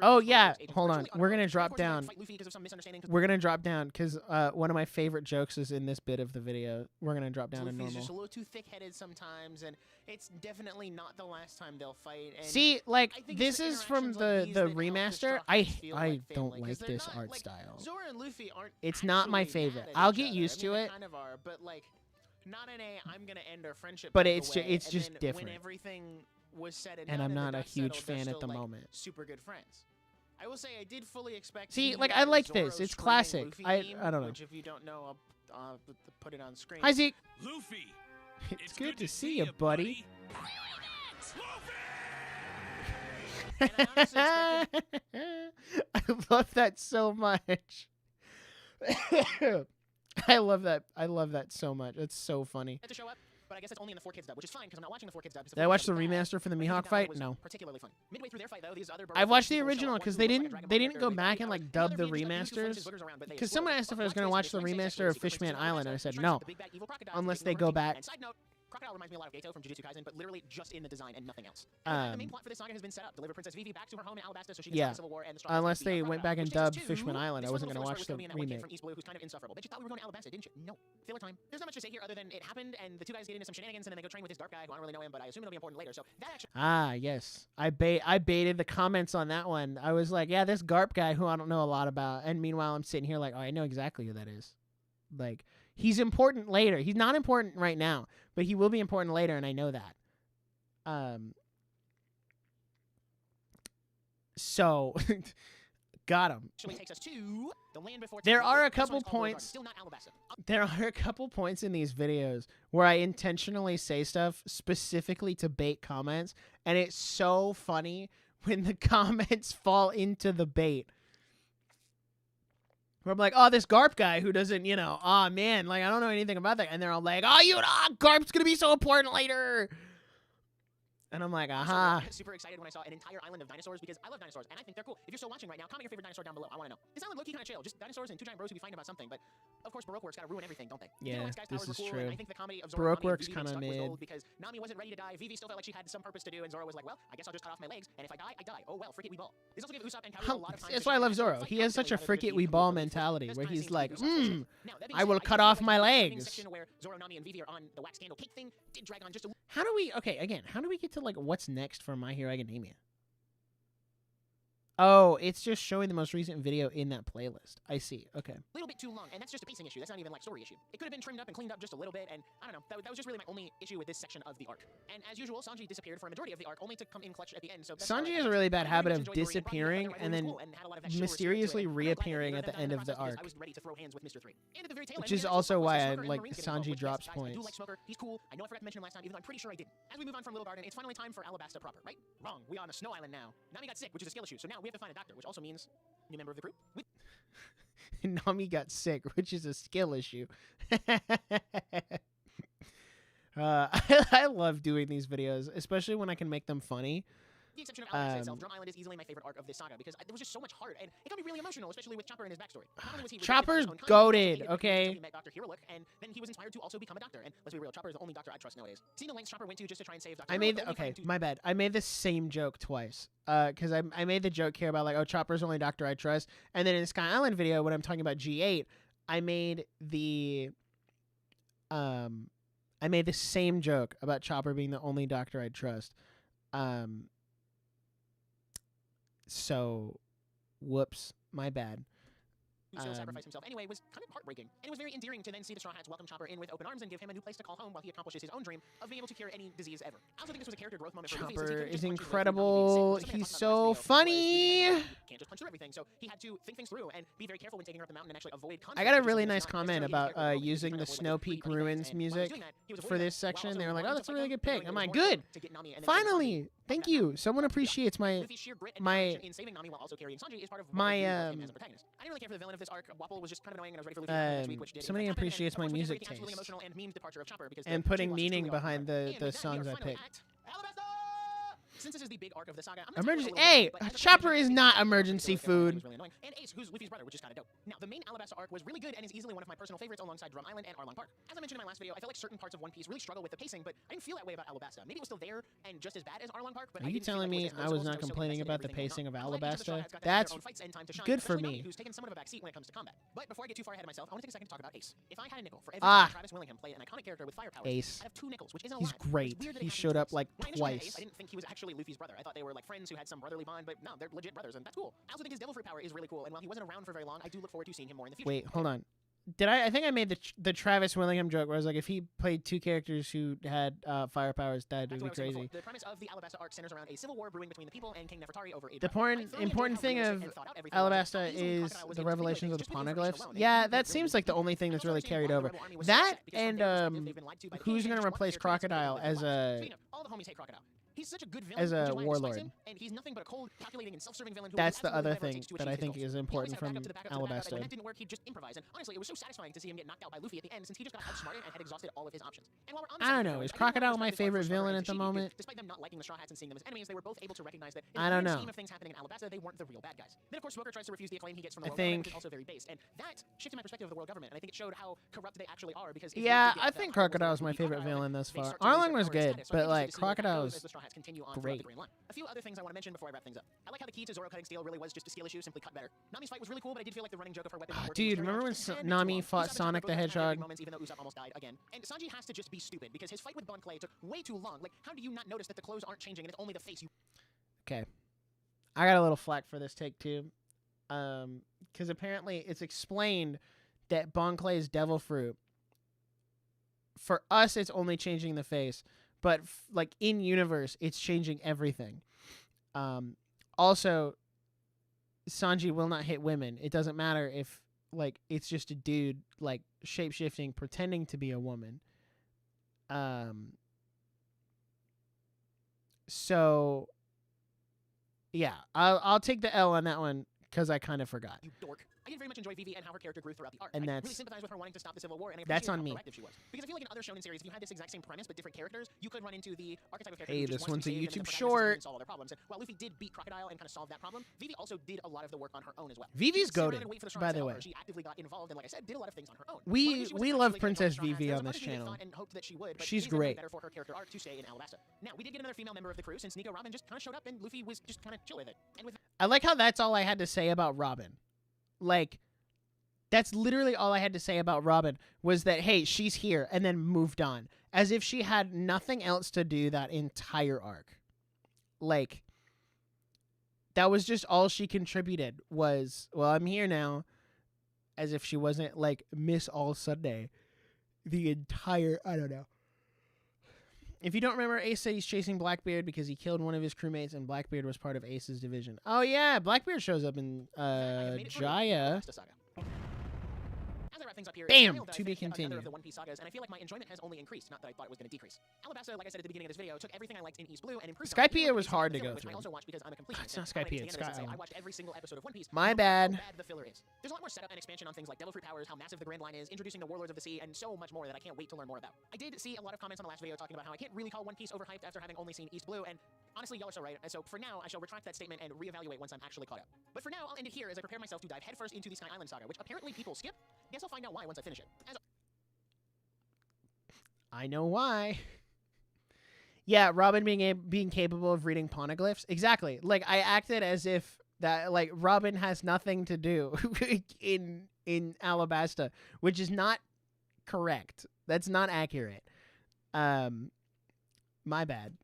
Oh yeah. Hold on. We're gonna drop down. We're gonna drop down because one of my favorite jokes is in this bit of the video. We're gonna drop down to normal. Luffy's just a little too thick-headed sometimes, and it's definitely not the last time they'll fight. And see, like this is from the remaster. I don't like this art style. Zoro and Luffy aren't. It's not my favorite. I'll get used to it. Kind of are, but like, not in a I'm gonna end our friendship. But it's just different. When everything was said and I'm not a huge fan at the moment. Super good friends. I will say I did fully expect. See, like I like this. It's classic. I don't know. Which if you don't know, I'll put it on screen. Hi Zeke. Luffy. It's good to see you, buddy. I love that so much. I love that so much. It's so funny. To show up, but I guess it's only in the 4Kids dub, which is fine because I'm not watching the 4Kids dub. Did I watch the remaster for the Mihawk fight? No. Particularly fun. Midway through their fight, though, these other I've watched the original because they didn't go back and like dub the remasters. Because someone asked if I was gonna watch the remaster of Fishman Island, and I said no, unless they go back. Crocodile reminds me a lot of Gato from Jujutsu Kaisen, but literally just in the design and nothing else. The main plot for this saga has been set up. Deliver Princess Vivi back to her home in Alabasta so she can start the Civil War and the unless they went back and dubbed Fishman Island, I wasn't going to watch the remake. From East Blue, who's kind of insufferable. Bet you thought we were going to Alabasta, didn't you? No. Filler time. There's not much to say here other than it happened and the two guys get into some shenanigans and then they go train with this dark guy who I don't really know him, but I assume it'll be important later. So that actually. Ah, yes. I baited the comments on that one. I was like, yeah, this Garp guy who I don't know a lot about, and meanwhile I'm sitting here like, oh, I know exactly who that is. Like, he's important later. He's not important right now, but he will be important later, and I know that. So, got him. Takes us to the land before there are a couple points. There are a couple points in these videos where I intentionally say stuff specifically to bait comments, and it's so funny when the comments fall into the bait. Where I'm like, oh, this Garp guy who doesn't, you know, oh man, like I don't know anything about that, and they're all like, oh, Garp's gonna be so important later. And I'm like, aha. Super excited when I saw an entire island of dinosaurs because I love dinosaurs and I think they're cool. If you're still watching right now, comment your favorite dinosaur down below. I want to know. This island low-key kind of chill. Just dinosaurs and two giant bros who be fighting about something. But of course, Baroque works gotta ruin everything, don't they? Yeah, this is cool, true. I think the comedy of Zoro, Baroque works kind of mid because Nami wasn't ready to die. Vivi still felt like she had some purpose to do, and Zoro was like, well, I guess I'll just cut off my legs, and if I die, I die. Oh well, frick it, we ball. This also gave Usopp and Kaoru a lot of time. That's why I love Zoro. He has such a frick it, we ball mentality where he's like, I will cut off my legs. Zoro, Nami, and Vivi are on the wax candle cake thing. Did drag on just a how do we how do we get to like what's next for My Hero Academia? Oh, it's just showing the most recent video in that playlist. I see. Okay. A little bit too long, and that's just a pacing issue. That's not even like story issue. It could have been trimmed up and cleaned up just a little bit, and I don't know. That was just really my only issue with this section of the arc. And as usual, Sanji disappeared for a majority of the arc, only to come in clutch at the end. So Sanji has a really bad habit of disappearing and then mysteriously reappearing at the end of the arc. I was ready to throw hands with Mr. 3. Which is also why I like Sanji drops points. I do like Smoker. He's cool. I know I forgot to mention him last time, even though I'm pretty sure I didn't. As we move on from Little Garden, it's finally time for Alabasta proper, right? Wrong. We are on a snow island now. Nami got sick, which is a skill issue. So now we have to find a doctor, which also means new member of the group. Nami got sick, which is a skill issue. I love doing these videos, especially when I can make them funny. The exception of Alabasta itself, Drum Island is easily my favorite arc of this saga because there was just so much heart, and it got me really emotional, especially with Chopper and his backstory. Chopper's goated, okay? He met Dr. Heroic, and then he was inspired to also become a doctor. And let's be real, Chopper is the only doctor I trust nowadays. Seeing the lengths Chopper went to just to try and save Dr. Heroic. My bad. I made the same joke twice. Because I made the joke here about like, oh, Chopper's the only doctor I trust, and then in the Sky Island video when I'm talking about G8, I made the same joke about Chopper being the only doctor I trust. So, whoops, my bad. Who still sacrificed himself anyway was kind of heartbreaking. And it was very endearing to then see the Straw Hats welcome Chopper in with open arms and give him a new place to call home while he accomplishes his own dream of being able to cure any disease ever. I also think this was a character growth moment for Luffy. Chopper is incredible. He's so funny. Can't just punch through everything, so he had to think things through and be very careful when taking her up the mountain and actually avoid conflict. I got a really nice comment about using the Snow Peak Ruins music for this section. They were like, oh, that's a really good pick. I'm like, good. Finally. Thank you. Someone appreciates my I didn't really care for the villain of this arc. Wapol was just kind of annoying, and I was ready for Luffy next week, which did. Somebody appreciates my music taste and putting meaning behind the songs I pick. Since this is the big arc of the saga, I'm gonna Emergency. talk a little bit, Hey, but as a Chopper person, is I think not the emergency particular villain food. was really annoying. And Ace, who's Luffy's brother, which is kind of dope. Now, the main Alabasta arc was really good and is easily one of my personal favorites alongside Drum Island and Arlong Park. As I mentioned in my last video, I felt like certain parts of One Piece really struggle with the pacing, but I didn't feel that way about Alabasta. Maybe it was still there and just as bad as Arlong Park, but Are I you didn't feel telling like it me as I noticeable was not since I was so complaining invested in about the everything pacing of going on. I'm glad each of the Straw Alabasta? Hats got to have That's their own fights and time to shine, good for especially me. Nami, who's taken somewhat of a backseat when it comes to combat. But before I get too far ahead of myself, I want to take a second to talk about Ace. If I had a nickel for every time Travis Willingham played an iconic character with fire powers, Ace. I'd have 2 nickels, which isn't a He's lot. It's great. weird that it He happened showed up twice. like When I initially met Ace, twice. I didn't think he was actually Luffy's brother. I thought they were like friends who had some brotherly bond, but no, they're legit brothers, and that's cool. I also think his devil fruit power is really cool, and while he wasn't around for very long, I do look forward to seeing him more in the future. Wait, hold on. I think I made the Travis Willingham joke where I was like, if he played 2 characters who had fire powers, that would be crazy. The premise of the Alabasta arc centers around a civil war brewing between the people and King Nefertari over a The important thing of Alabasta is the revelations of the poneglyphs. Yeah, that seems like the only thing that's really carried over. That and who's gonna replace Crocodile as a all the homies hate Crocodile. He's such a good villain, as a which is why I despise warlord? him, and he's nothing but a cold, calculating, and self-serving villain who That's will the other absolutely thing do whatever it takes to that I achieve think his is goals. important He always from had backup to the backup to the backup, and when Alabasta. that didn't work, he'd just improvise. And honestly, it was so satisfying to see him get knocked out by Luffy at the end, since he just got outsmarted and had exhausted all of his options. And while we're on the I don't subject know. of Is villains, I did Crocodile wanna my describe favorite this part villain for at the Tashigi, moment? Despite them not liking the Straw Hats and seeing them as enemies, they were both able to recognize that in I the don't grand know. scheme of things happening in Alabasta, they weren't the real bad guys. Then of course Smoker tries to refuse the acclaim he gets from the I world government, think- which is also very based, and that shifted my perspective of the world government, and I think it showed how corrupt they actually are. Because if Yeah, they I get think that high level Crocodile is of my the favorite Crocodile, villain thus they far. start to lose Arlong their was power and good, status. So but I'm like interested to see how that Crocodile goes is as the Straw Hats continue on throughout the great. Green Line. A few other things I want to mention before I wrap things up. I like how the key to Zoro cutting steel really was just a skill issue, simply cut better. Nami's fight was really cool, but I did feel like the running joke of her weapon not working was Dude, carried remember on when just a tad bit Nami too long. fought Usopp and Sonic Chopper the both had Hedgehog? big moments, even though Usopp almost died again. And Sanji has to just be stupid because his fight with Bon Clay took way too long. Like, how do you not notice that the clothes aren't changing and it's only the face you... Okay. I got a little flack for this take too. Because apparently it's explained that Bon Clay's devil fruit, for us, it's only changing the face. But like in universe, it's changing everything. Also, Sanji will not hit women. It doesn't matter if like it's just a dude like shape-shifting, pretending to be a woman. So yeah, I'll take the L on that one because I kind of forgot. You dork. I did very much enjoy Vivi and how her character grew throughout the arc. And I that's- really sympathize with her wanting to stop the Civil War, and I That's appreciate on how me. proactive she was. Because I feel like in other shonen series, if you had this exact same premise but different characters, you could run into the archetype of character Hey, who just this wants to one's a be saved, and then the YouTube protagonist is coming short. and solve all their problems. And while Luffy did beat Crocodile and kind of solve that problem, Vivi also did a lot of the work on her own as well. Vivi's She didn't sit around goated, and wait for the Straw by Hats to the help way. her. She actively got involved and, like I said, did a lot of things on her own. We- While Luffy, she we wasn't love actually Princess gonna join the Straw Vivi Hats, on there was this a part of me that channel. thought and hoped that she would, but She's it is definitely great. better for her character arc to stay in Alabasta. Now, we did get another female member of the crew since Nico Robin just kind of showed up and Luffy was just kind of chill with it. And with I like how that's all I had to say about Robin. Like, that's literally all I had to say about Robin was that, hey, she's here, and then moved on. As if she had nothing else to do that entire arc. Like, that was just all she contributed was, well, I'm here now. As if she wasn't, like, Miss All Sunday. The entire, I don't know. If you don't remember, Ace said he's chasing Blackbeard because he killed one of his crewmates, and Blackbeard was part of Ace's division. Oh, yeah, Blackbeard shows up in I have made it through Jaya. Alabasta Saga. As I wrap things up here, Bam! I feel that To I be finished another continued. of the One Piece sagas, and I feel like my enjoyment has only increased, not that I thought it was going to decrease. Alabasta, like I said at the beginning of this video, took everything I liked in East Blue and improved on it, Skypiea even was with hard the to filler, go which I through. also watched because I'm a completionist. It's not and I might get to Skypiea, the it's end of this and say, Sky I watched every single episode of One Piece. My no matter bad. How bad the filler is. There's a lot more setup and expansion on things like Devil Fruit powers, how massive the Grand Line is, introducing the Warlords of the Sea, and so much more that I can't wait to learn more about. I did see a lot of comments on the last video talking about how I can't really call One Piece overhyped after having only seen East Blue, and honestly, y'all are so right. And so for now, I shall retract that statement and reevaluate once I'm actually caught up. But for now, I'll end it here as I prepare myself to dive headfirst into the Sky Island saga, which apparently people skip. Guess I'll find out why once I finish it. As I know why. Yeah, Robin being capable of reading poneglyphs. Exactly. Like, I acted as if that, like, Robin has nothing to do in Alabasta, which is not correct. That's not accurate. My bad.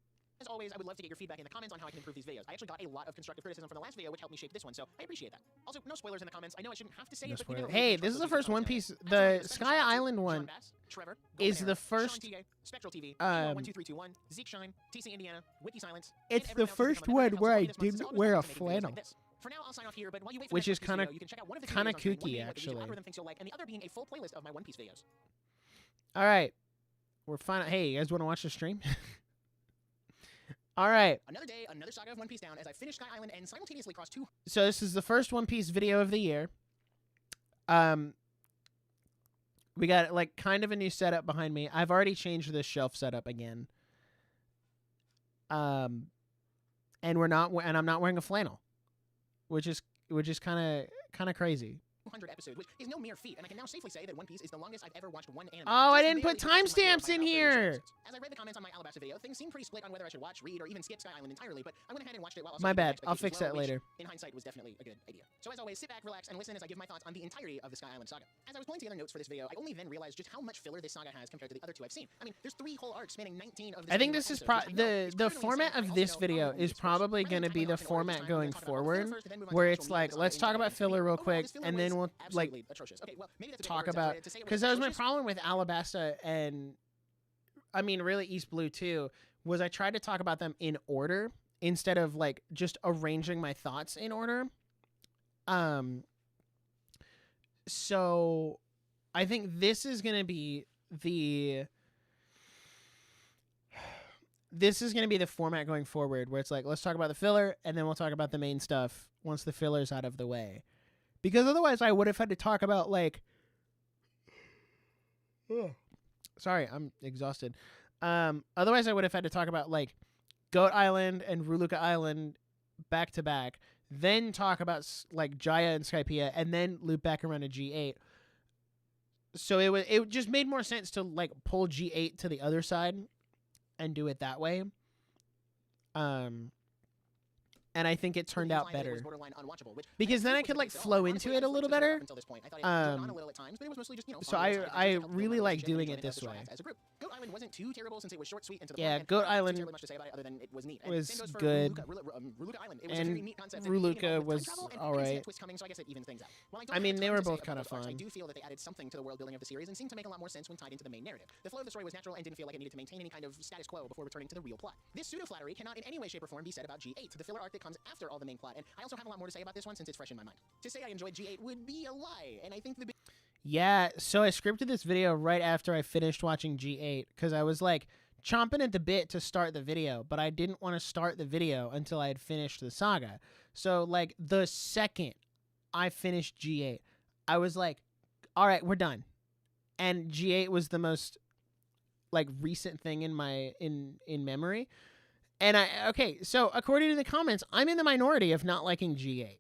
As always, I would love to get your feedback in the comments on how I can improve these videos. I actually got a lot of constructive criticism from the last video, which helped me shape this one, so I appreciate that. Also, no spoilers in the comments. I know I shouldn't have to say No it, but we spoiler. never really Hey, trust this is those the first people One to Piece. As The always, special Sky shout out to Island Sean one Bass, Trevor, is Golden the Arrow, first. Sean TJ, Spectral TV, 12321, Zeke Shine, TC Indiana, Wiki Silence. It's and the everyone else who's first become a one member where I and helps support me this month, didn't since all of us wear are a making videos like flannel. this. For now, I'll sign off here, but while you wait for Which the is next One Piece kinda- video, you can check out one of the kinda videos on screen, one kooky, being what the YouTube actually. algorithm thinks you'll like, and the other being a full playlist of my One Piece videos. All right. We're fine. Hey, you guys want to watch the stream? All right. Another day, another saga of One Piece down as I finish Sky Island and simultaneously cross two. So this is the first One Piece video of the year. We got like kind of a new setup behind me. I've already changed this shelf setup again. and I'm not wearing a flannel, which is kind of crazy. 200 episodes, which is no mere feat, and I can now safely say that One Piece is the longest I've ever watched one anime. Oh, I Just didn't put barely surpassing my timestamps hero in by about 30 here. episodes. As I read the comments on my Alabasta video, things seemed pretty split on whether I should watch, read, or even skip Sky Island entirely, but I went ahead and watched it while also My keeping my bad. I'll expectations fix low, that which, later. in hindsight, was definitely a good idea. So as always, sit back, relax, and listen as I give my thoughts on the entirety of the Sky Island saga. As I was pulling together notes for this video, I only then realized just how much filler this saga has compared to the other two I've seen. I mean, there's 3 whole arcs spanning 19 of the I think this is the format of this video is probably going to be the format going forward, where it's like, let's talk about filler real quick, and then we'll like talk about, because that was my problem with Alabasta and I mean really East Blue too, was I tried to talk about them in order instead of like just arranging my thoughts in order. So I think this is going to be the format going forward, where it's like, let's talk about the filler and then we'll talk about the main stuff once the filler's out of the way. Because otherwise I would have had to talk about like, sorry, I'm exhausted. Otherwise I would have had to talk about like Goat Island and Ruluka Island back to back, then talk about like Jaya and Skypiea, and then loop back around to G8. So it just made more sense to like pull G8 to the other side and do it that way. And I think it turned out better because then I could like flow into it a little better. So I really like doing it this way. Goat Island wasn't too terrible since it was short, sweet, and to the yeah, point. Goat Island was good, Ruluka Island. It was and a very neat concept Ruluka was alright. So I guess it evens things out. I mean, they were both kind of fun. I do feel that they added something to the world building of the series and seemed to make a lot more sense when tied into the main narrative. The flow of the story was natural and didn't feel like it needed to maintain any kind of status quo before returning to the real plot. This pseudo-flattery cannot in any way, shape, or form be said about G8, the filler arc that comes after all the main plot, and I also have a lot more to say about this one since it's fresh in my mind. To say I enjoyed G8 would be a lie, and I think the Yeah, so I scripted this video right after I finished watching G8 because I was like chomping at the bit to start the video, but I didn't want to start the video until I had finished the saga. So like the second I finished G8, I was like, all right, we're done. And G8 was the most like recent thing in my in memory. And so according to the comments, I'm in the minority of not liking G8.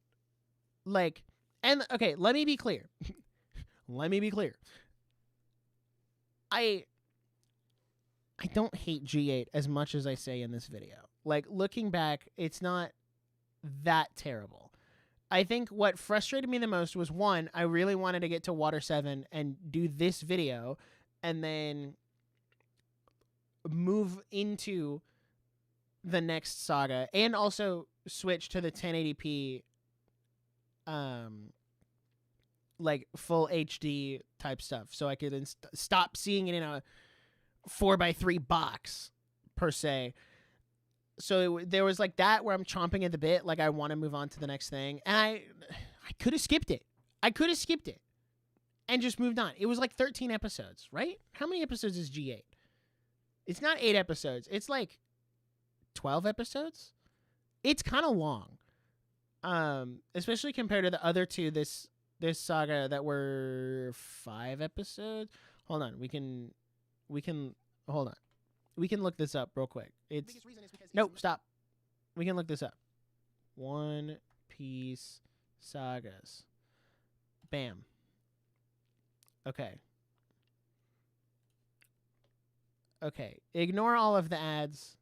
Like, and okay, let me be clear. I don't hate G8 as much as I say in this video. Like, looking back, it's not that terrible. I think what frustrated me the most was, one, I really wanted to get to Water 7 and do this video and then move into the next saga and also switch to the 1080p like full HD type stuff, so I could stop seeing it in a 4x3 box per se. So there was like that where I'm chomping at the bit, like I want to move on to the next thing, and I could have skipped it. And just moved on. It was like 13 episodes, right? How many episodes is G8? It's not 8 episodes. It's like 12 episodes. It's kind of long, especially compared to the other two. This saga that were 5 episodes. Hold on, we can hold on. We can look this up real quick. Nope, stop. We can look this up. One Piece sagas. Bam. Okay. Ignore all of the ads.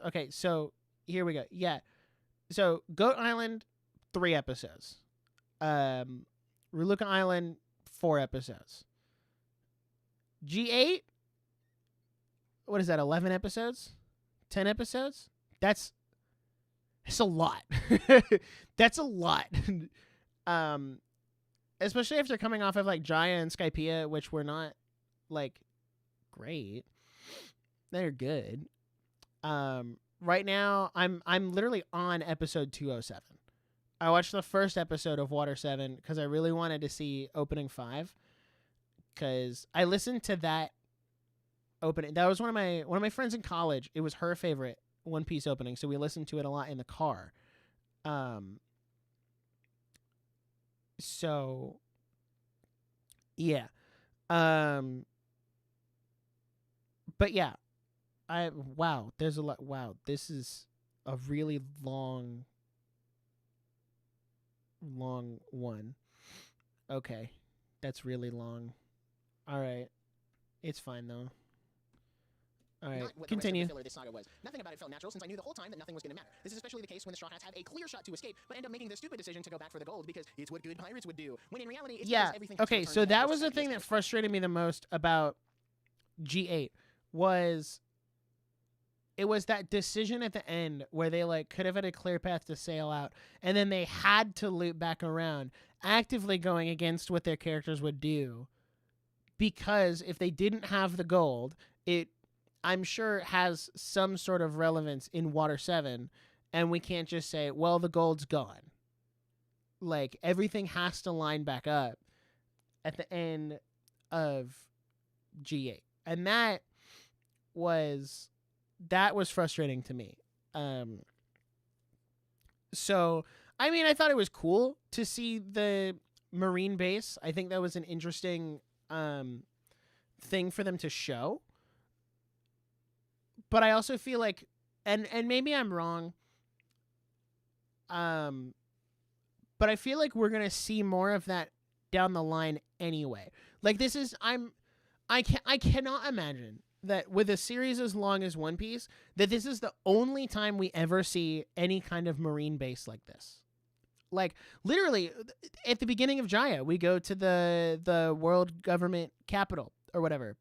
Okay, so here we go. Yeah. So Goat Island, 3 episodes. Ruluka Island, 4 episodes. G8, what is that, 11 episodes? 10 episodes? That's a lot. That's a lot. Especially after coming off of like Jaya and Skypiea, which were not like great. They're good. Right now I'm literally on episode 207. I watched the first episode of Water 7 because I really wanted to see opening 5. Because I listened to that opening. That was one of my friends in college. It was her favorite One Piece opening, so we listened to it a lot in the car. So yeah. But yeah, Wow, there's a lot. Wow, this is a really long one. Okay. That's really long. All right. It's fine though. All right. Not what Continue. the rest of the filler this saga was. Nothing about it felt natural since I knew the whole time that nothing was going to matter. This is especially the case when the Straw Hats have a clear shot to escape, but end up making the stupid decision to go back for the gold because it's what good pirates would do. When in reality, it's Yeah. because everything has to Okay, return so to that the was the first thing side that of the frustrated me the most about G8 was it was that decision at the end where they like could have had a clear path to sail out and then they had to loop back around, actively going against what their characters would do. Because if they didn't have the gold, it I'm sure has some sort of relevance in Water 7, and we can't just say, well, the gold's gone. Like, everything has to line back up at the end of G8. And that was frustrating to me. So, I mean, I thought it was cool to see the Marine base. I think that was an interesting thing for them to show. But I also feel like, and maybe I'm wrong, but I feel like we're gonna see more of that down the line anyway. Like this is, I cannot imagine that with a series as long as One Piece, that this is the only time we ever see any kind of marine base like this. Like literally, at the beginning of Jaya, we go to the world government capital or whatever.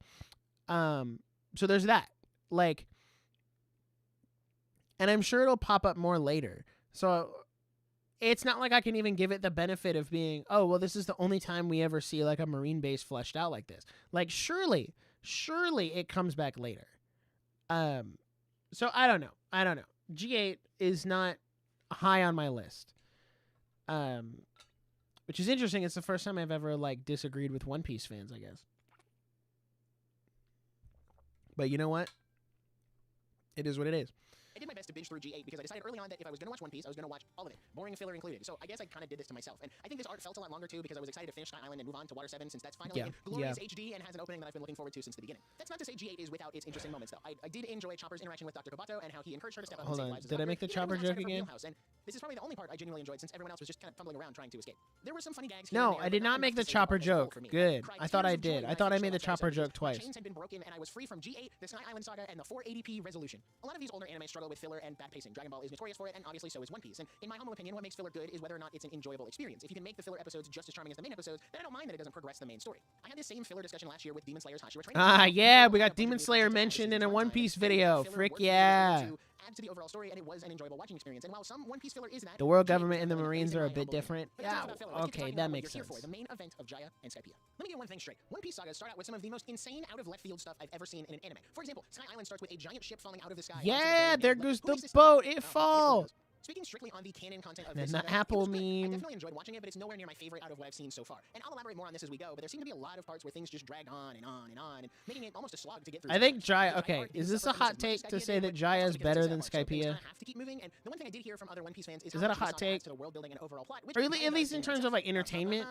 So there's that. Like, and I'm sure it'll pop up more later. So it's not like I can even give it the benefit of being, oh, well, this is the only time we ever see like a marine base fleshed out like this. Like, surely it comes back later. So I don't know. G8 is not high on my list. Which is interesting. It's the first time I've ever like disagreed with One Piece fans, I guess. But you know what? It is what it is. I did my best to binge through G8 because I decided early on that if I was going to watch One Piece, I was going to watch all of it, boring filler included. So I guess I kind of did this to myself. And I think this arc felt a lot longer too because I was excited to finish Sky Island and move on to Water 7 since that's finally in glorious HD and has an opening that I've been looking forward to since the beginning. That's not to say G8 is without its interesting moments though. I did enjoy Chopper's interaction with Dr. Kobato and how he encouraged her to step up and save lives. Did I make the Chopper joke again? And this is probably the only part I genuinely enjoyed since everyone else was just kind of fumbling around trying to escape. There were some funny gags. No, I did not make the Chopper joke. Good. I thought I did. I thought I made the Chopper joke twice. Chains had been broken and I was free from G8, the Sky Island Saga, and the 480p resolution. A lot of these older anime struggle with filler and bad pacing. Dragon Ball is notorious for it, and obviously so is One Piece. And in my humble opinion, what makes filler good is whether or not it's an enjoyable experience. If you can make the filler episodes just as charming as the main episodes, then I don't mind that it doesn't progress the main story. I had this same filler discussion last year with Demon Slayer's Hashira training. Ah, yeah, we got Demon Slayer mentioned in a One Piece video. Frick yeah. Add to the overall story, and it was an enjoyable watching experience. And while some One Piece filler is that, the world government and the Marines are a bit different. Yeah, okay, that makes sense. The main event of Jaya and Skypiea. Let me get one thing straight. One Piece sagas start out with some of the most insane, out of left field stuff I've ever seen in an anime. For example, Sky Island starts with a giant ship falling out of the sky. Yeah, there goes the boat. It falls. Speaking strictly on the canon content of and this the saga, Apple I meme. definitely enjoyed watching it, but it's nowhere near my favorite out of what I've seen so far. And I'll elaborate more on this as we go, but there seem to be a lot of parts where things just dragged on and on and on, and making it almost a slog to get through. I think Jaya. Okay, is this a hot take to say that Jaya is better than Skypiea? Have to keep moving, and the one thing I did hear from other One Piece fans is that a hot take? to the world building and overall plot, or at least in terms of like entertainment.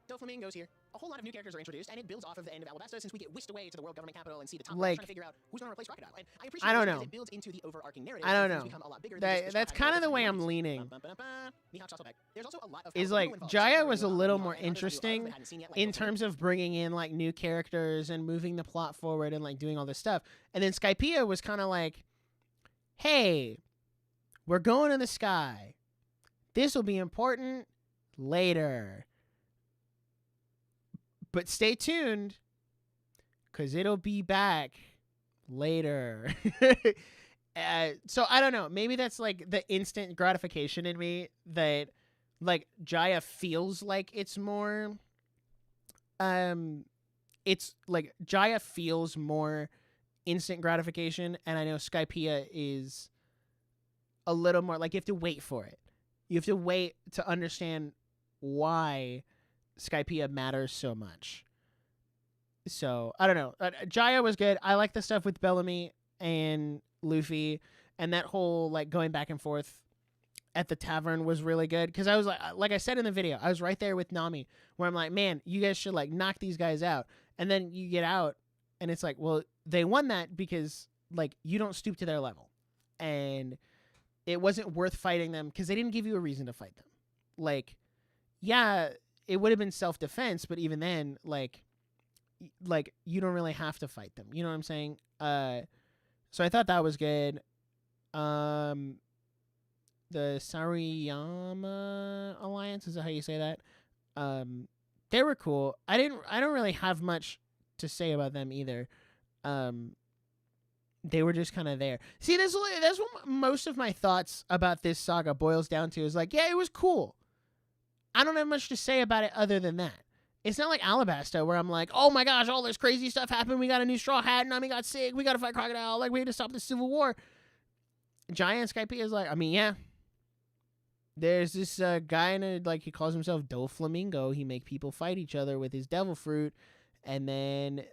Doflamingo's here. A whole lot of new characters are introduced, and it builds off of the end of Alabasta since we get whisked away to the world government capital and see the top like, trying to figure out who's going to replace Crocodile. And I appreciate I don't know. It builds into the overarching narrative. I don't know. Become a lot bigger than that's kind of the way I'm leaning. There's also a lot of is like Jaya was a little more interesting in terms of bringing in like new characters and moving the plot forward and like doing all this stuff. And then Skypiea was kind of like, hey, we're going to the sky. This will be important later. But stay tuned, because it'll be back later. So I don't know. Maybe that's like the instant gratification in me that like Jaya feels like it's more. It's like Jaya feels more instant gratification, and I know Skypiea is a little more like you have to wait for it. You have to wait to understand why Skypiea matters so much. So I don't know. Jaya was good. I like the stuff with Bellamy and Luffy, and that whole like going back and forth at the tavern was really good because I was like I said in the video, I was right there with Nami where I'm like, man, you guys should like knock these guys out. And then you get out and it's like, well, they won that because like you don't stoop to their level, and it wasn't worth fighting them because they didn't give you a reason to fight them. Like, yeah, it would have been self-defense, but even then, like you don't really have to fight them. You know what I'm saying? So I thought that was good. The Sariyama Alliance, is that how you say that? They were cool. I don't really have much to say about them either. They were just kind of there. See, that's what most of my thoughts about this saga boils down to, is like, yeah, it was cool. I don't have much to say about it other than that. It's not like Alabasta, where I'm like, oh my gosh, all this crazy stuff happened. We got a new Straw Hat, Nami got sick. We got to fight Crocodile. Like, we had to stop the Civil War. Giant Skype is like, I mean, yeah. There's this guy in a, like, he calls himself Doflamingo. He make people fight each other with his devil fruit. And then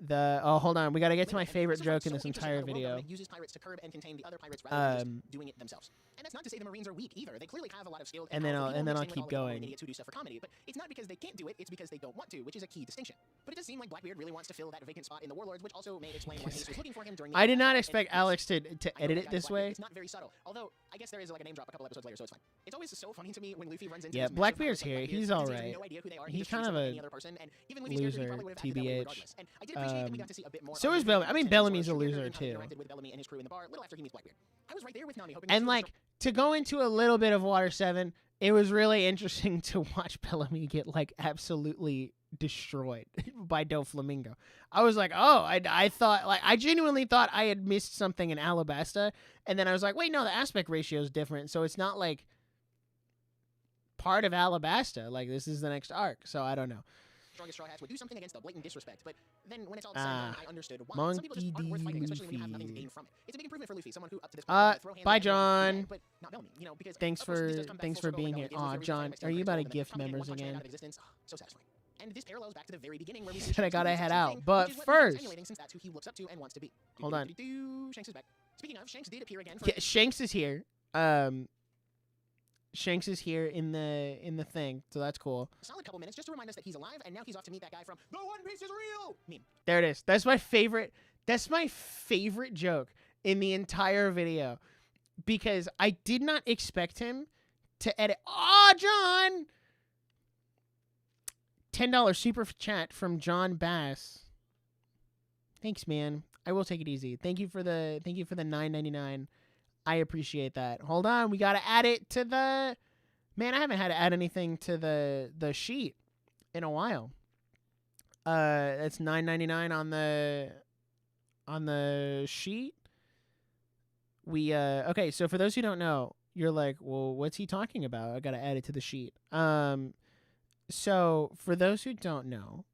hold on, we got to get to my favorite joke in this entire video. Uses pirates to curb and contain the other pirates rather than just doing it themselves. And that's not to say the Marines are weak either. They clearly have a lot of skill. And then I'll keep going. Idiots who do stuff for comedy, but it's not because they can't do it. It's because they don't want to, which is a key distinction. But it does seem like Blackbeard really wants to fill that vacant spot in the Warlords, which also may explain why Ace was looking for him during. I did not expect Alex to edit it this way. It's not very subtle. Although I guess there is like a name drop a couple episodes later, so it's fine. It's always so funny to me when Luffy runs into. Yeah, Blackbeard's here. He's all right. He's kind of a loser, TBH. So is Bellamy. I mean, Bellamy's a loser too. And like, to go into a little bit of Water 7, it was really interesting to watch Bellamy get like absolutely destroyed by Doflamingo. I was like, oh, I thought, like, I genuinely thought I had missed something in Alabasta, and then I was like, wait, no, the aspect ratio is different, so it's not like part of Alabasta. Like, this is the next arc, so I don't know. Strongest Straw Hats would do something against the blatant disrespect, but then when it's all said, I understood why. Some people just aren't worth fighting, especially when you have nothing to gain from it. It's a big improvement for Luffy, someone who up to this point throw hands bye, John. But not Bellamy, you know, because thanks for being here. Aw, John, are you about to gift members again? So satisfying. And this parallels back to the very beginning where we said I gotta head out, but first, since that's who he looks up to and wants to be. Hold on. Shanks is back. Speaking of, Shanks did appear again. Yeah, Shanks is here. Shanks is here in the thing, so that's cool. A solid couple minutes just to remind us that he's alive, and now he's off to meet that guy from The One Piece is real meme. There it is. That's my favorite. That's my favorite joke in the entire video, because I did not expect him to edit. Oh, John! $10 super chat from John Bass. Thanks, man. I will take it easy. Thank you for the $9.99. I appreciate that. Hold on, we gotta add it to the. Man, I haven't had to add anything to the sheet in a while. That's $9.99 on the sheet. We okay. So for those who don't know, you're like, well, what's he talking about? I gotta add it to the sheet. So for those who don't know,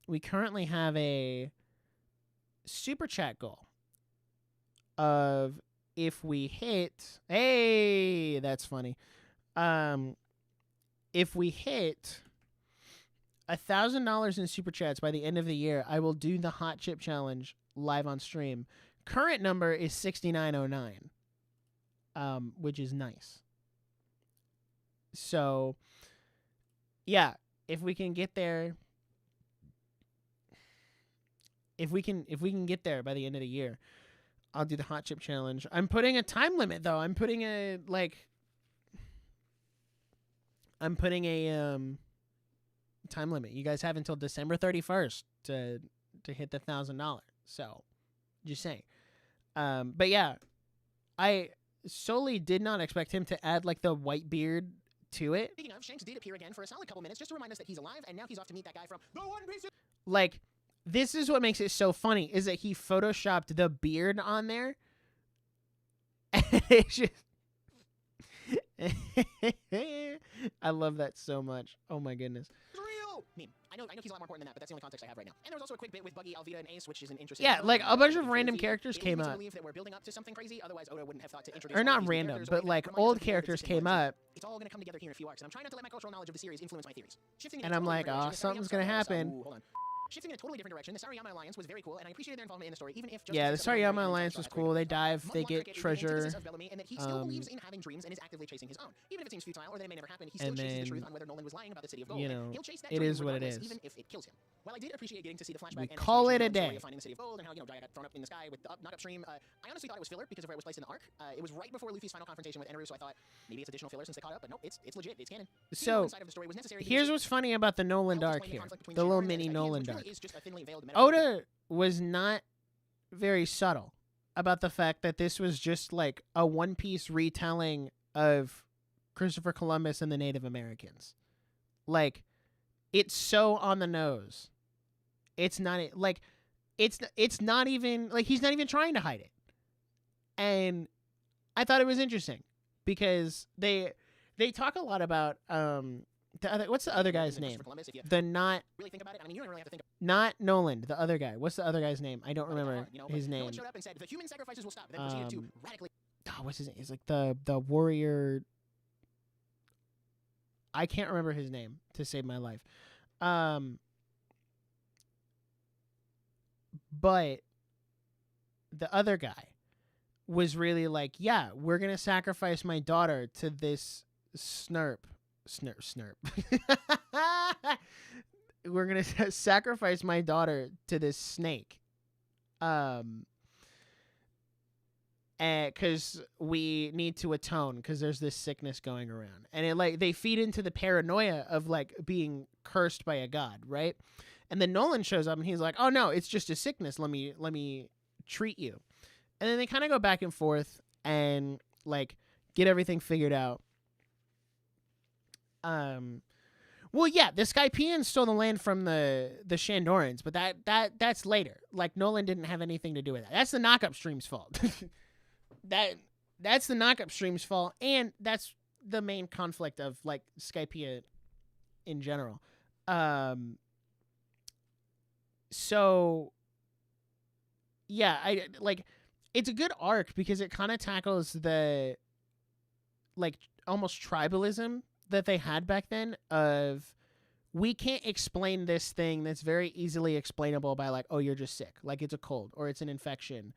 we currently have a super chat goal of. If we hit, hey, that's funny. If we hit $1,000 in super chats by the end of the year, I will do the hot chip challenge live on stream. Current number is 6909, which is nice. So, yeah, if we can get there, if we can get there by the end of the year, I'll do the hot chip challenge. I'm putting a time limit though. I'm putting a time limit. You guys have until December 31st to hit the $1,000. So, just saying. But yeah, I solely did not expect him to add like the white beard to it. Speaking of, Shanks did appear again for a solid couple minutes just to remind us that he's alive, and now he's off to meet that guy from The One Piece. Like, this is what makes it so funny, is that he photoshopped the beard on there. And it's just... I love that so much. Oh my goodness. Real meme. I know he's a lot more important than that, but that's the only context I have right now. And there was also a quick bit with Buggy, Alvida, and Ace, which is an interesting. Yeah, like a bunch of random characters came up. That we're building up to something crazy. Otherwise, Oda wouldn't have thought to introduce. Or not random, but like old characters came up. It's all going to come together here in a few arcs, and I'm trying not to let my cultural knowledge of the series influence my theories. And I'm like, oh, something's gonna happen. Hold on. Shifting in a totally different direction, the Sariyama Alliance was very cool, and I appreciated their involvement in the story, even if yeah, the Sariyama Alliance was cool. They dive, they get treasure. And that he still believes in having dreams and is actively chasing his own, even if it seems futile or that it may never happen. He still chases the truth on whether Nolan was lying about the city of gold. You know, he'll chase that it is what it is. Even if it kills him. While I did appreciate getting to see the flashback We and call it a explanation of the story day. of finding the city of gold and how Jaya got thrown up in the sky with the knock upstream, I honestly thought it was filler because of where it was placed in the arc. It was right before Luffy's final confrontation with Eneru, so I thought maybe it's additional filler since they caught up. But no, it's legit. It's canon. So Side of the story was necessary here's what's funny about the Nolan arc here, the little mini Nolan arc. Oda was not very subtle about the fact that this was just like a One Piece retelling of Christopher Columbus and the Native Americans. Like, it's so on the nose. It's not like it's not even like he's not even trying to hide it. And I thought it was interesting because they talk a lot about what's the other guy's name? Not Nolan, the other guy. What's the other guy's name? I don't remember his name. What's his name? It's like the warrior. I can't remember his name to save my life. But the other guy was really like, yeah, we're going to sacrifice my daughter to this snurp. We're going to sacrifice my daughter to this snake. Because we need to atone because there's this sickness going around. And it like they feed into the paranoia of like being cursed by a god, right? And then Nolan shows up and he's like, oh no, it's just a sickness. Let me treat you. And then they kind of go back and forth and like get everything figured out. Well, yeah, the Skypians stole the land from the Shandorans, but that's later. Like Nolan didn't have anything to do with that. That's the Knock-Up Stream's fault. That's the Knock-Up Stream's fault, and that's the main conflict of like Skypia in general. So yeah, I like it's a good arc because it kind of tackles the like almost tribalism that they had back then of we can't explain this thing that's very easily explainable by like, oh, you're just sick, like it's a cold or it's an infection.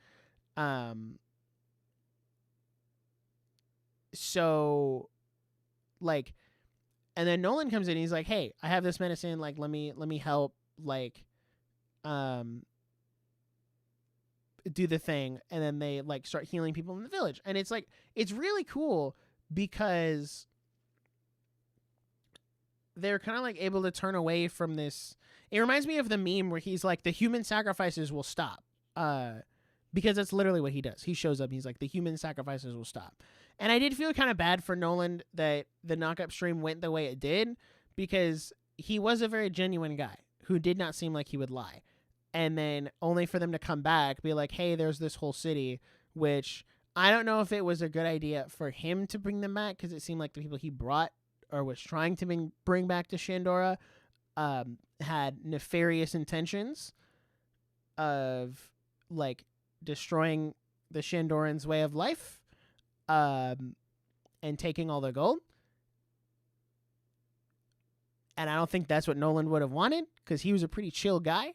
So like, and then Nolan comes in and he's like, hey, I have this medicine, like let me help like do the thing. And then they like start healing people in the village. And it's like it's really cool because they're kind of like able to turn away from this. It reminds me of the meme where he's like, the human sacrifices will stop. Because that's literally what he does. He shows up and he's like, the human sacrifices will stop. And I did feel kind of bad for Nolan that the Knock-Up Stream went the way it did because he was a very genuine guy who did not seem like he would lie. And then only for them to come back, be like, hey, there's this whole city, which I don't know if it was a good idea for him to bring them back because it seemed like the people he brought or was trying to bring back to Shandora had nefarious intentions of like destroying the Shandorans' way of life and taking all their gold. And I don't think that's what Nolan would have wanted because he was a pretty chill guy.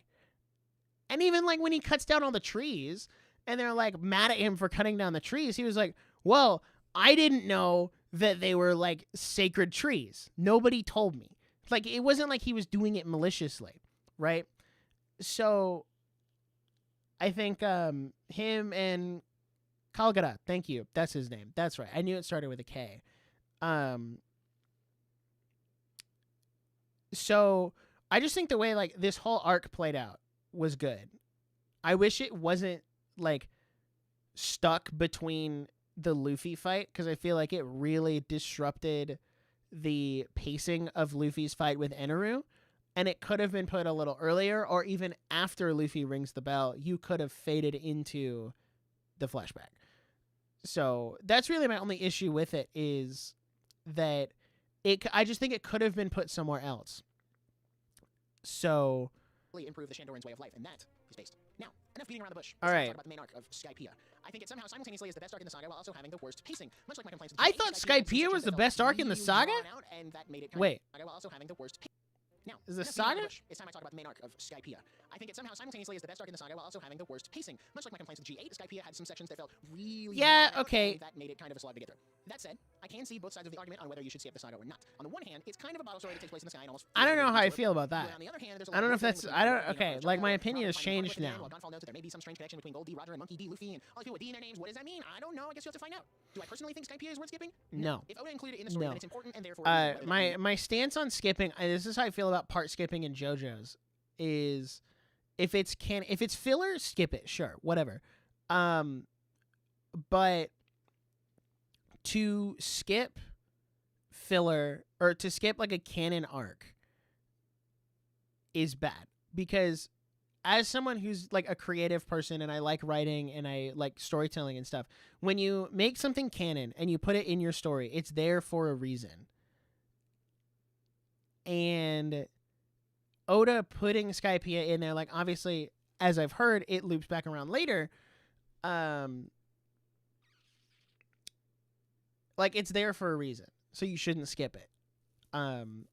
And even like when he cuts down all the trees and they're like mad at him for cutting down the trees, he was like, well, I didn't know that they were like sacred trees. Nobody told me. Like it wasn't like he was doing it maliciously, right? So I think him and Kalgara, thank you. That's his name. That's right. I knew it started with a K. So I just think the way like this whole arc played out was good. I wish it wasn't like stuck between the Luffy fight because I feel like it really disrupted the pacing of Luffy's fight with Eneru, and it could have been put a little earlier or even after Luffy rings the bell. You could have faded into the flashback. So that's really my only issue with it is that I just think it could have been put somewhere else. So improve the Shandorans' way of life, and that is based. Now, enough beating around the bush. All right. Talk about the main arc of Skypea. I think it somehow simultaneously is the best arc in the saga while also having the worst pacing. Much like my complaints with I thought Skypea was the best arc in the saga? Wait. While also having the worst now, is the saga? It's time I talk about the main arc of Skypea. I think it somehow simultaneously is the best arc in the saga while also having the worst pacing. Much like my complaints with G8, Skypea had some sections that felt really okay. and that made it kind of a slog to get through. That said, I can see both sides of the argument on whether you should skip the saga or not. On the one hand, it's kind of a bottle story that takes place in the sky and almost. I don't know how I feel about that. On the other hand, there's a I don't know if lot that's. more I don't. between Okay, Robert like my Robert opinion has finding changed conflict now. while Gonfall notes that there may be some strange connection between Gold D, Roger, and Monkey D, Luffy, and all these people with D in their names. What does that mean? I don't know. I guess you have to find out. Do I personally think Skypiea is worth skipping? No. If Oda included it in the story, No. then it's important and therefore. a reason whether My stance on skipping. This is how I feel about part skipping in JoJo's. Is if it's filler, skip it. Sure, whatever. But to skip filler or to skip like a canon arc is bad, because as someone who's like a creative person and I like writing and I like storytelling and stuff, when you make something canon and you put it in your story, it's there for a reason. And Oda putting Skypiea in there, like, obviously, as I've heard, it loops back around later. Like, it's there for a reason, so you shouldn't skip it. And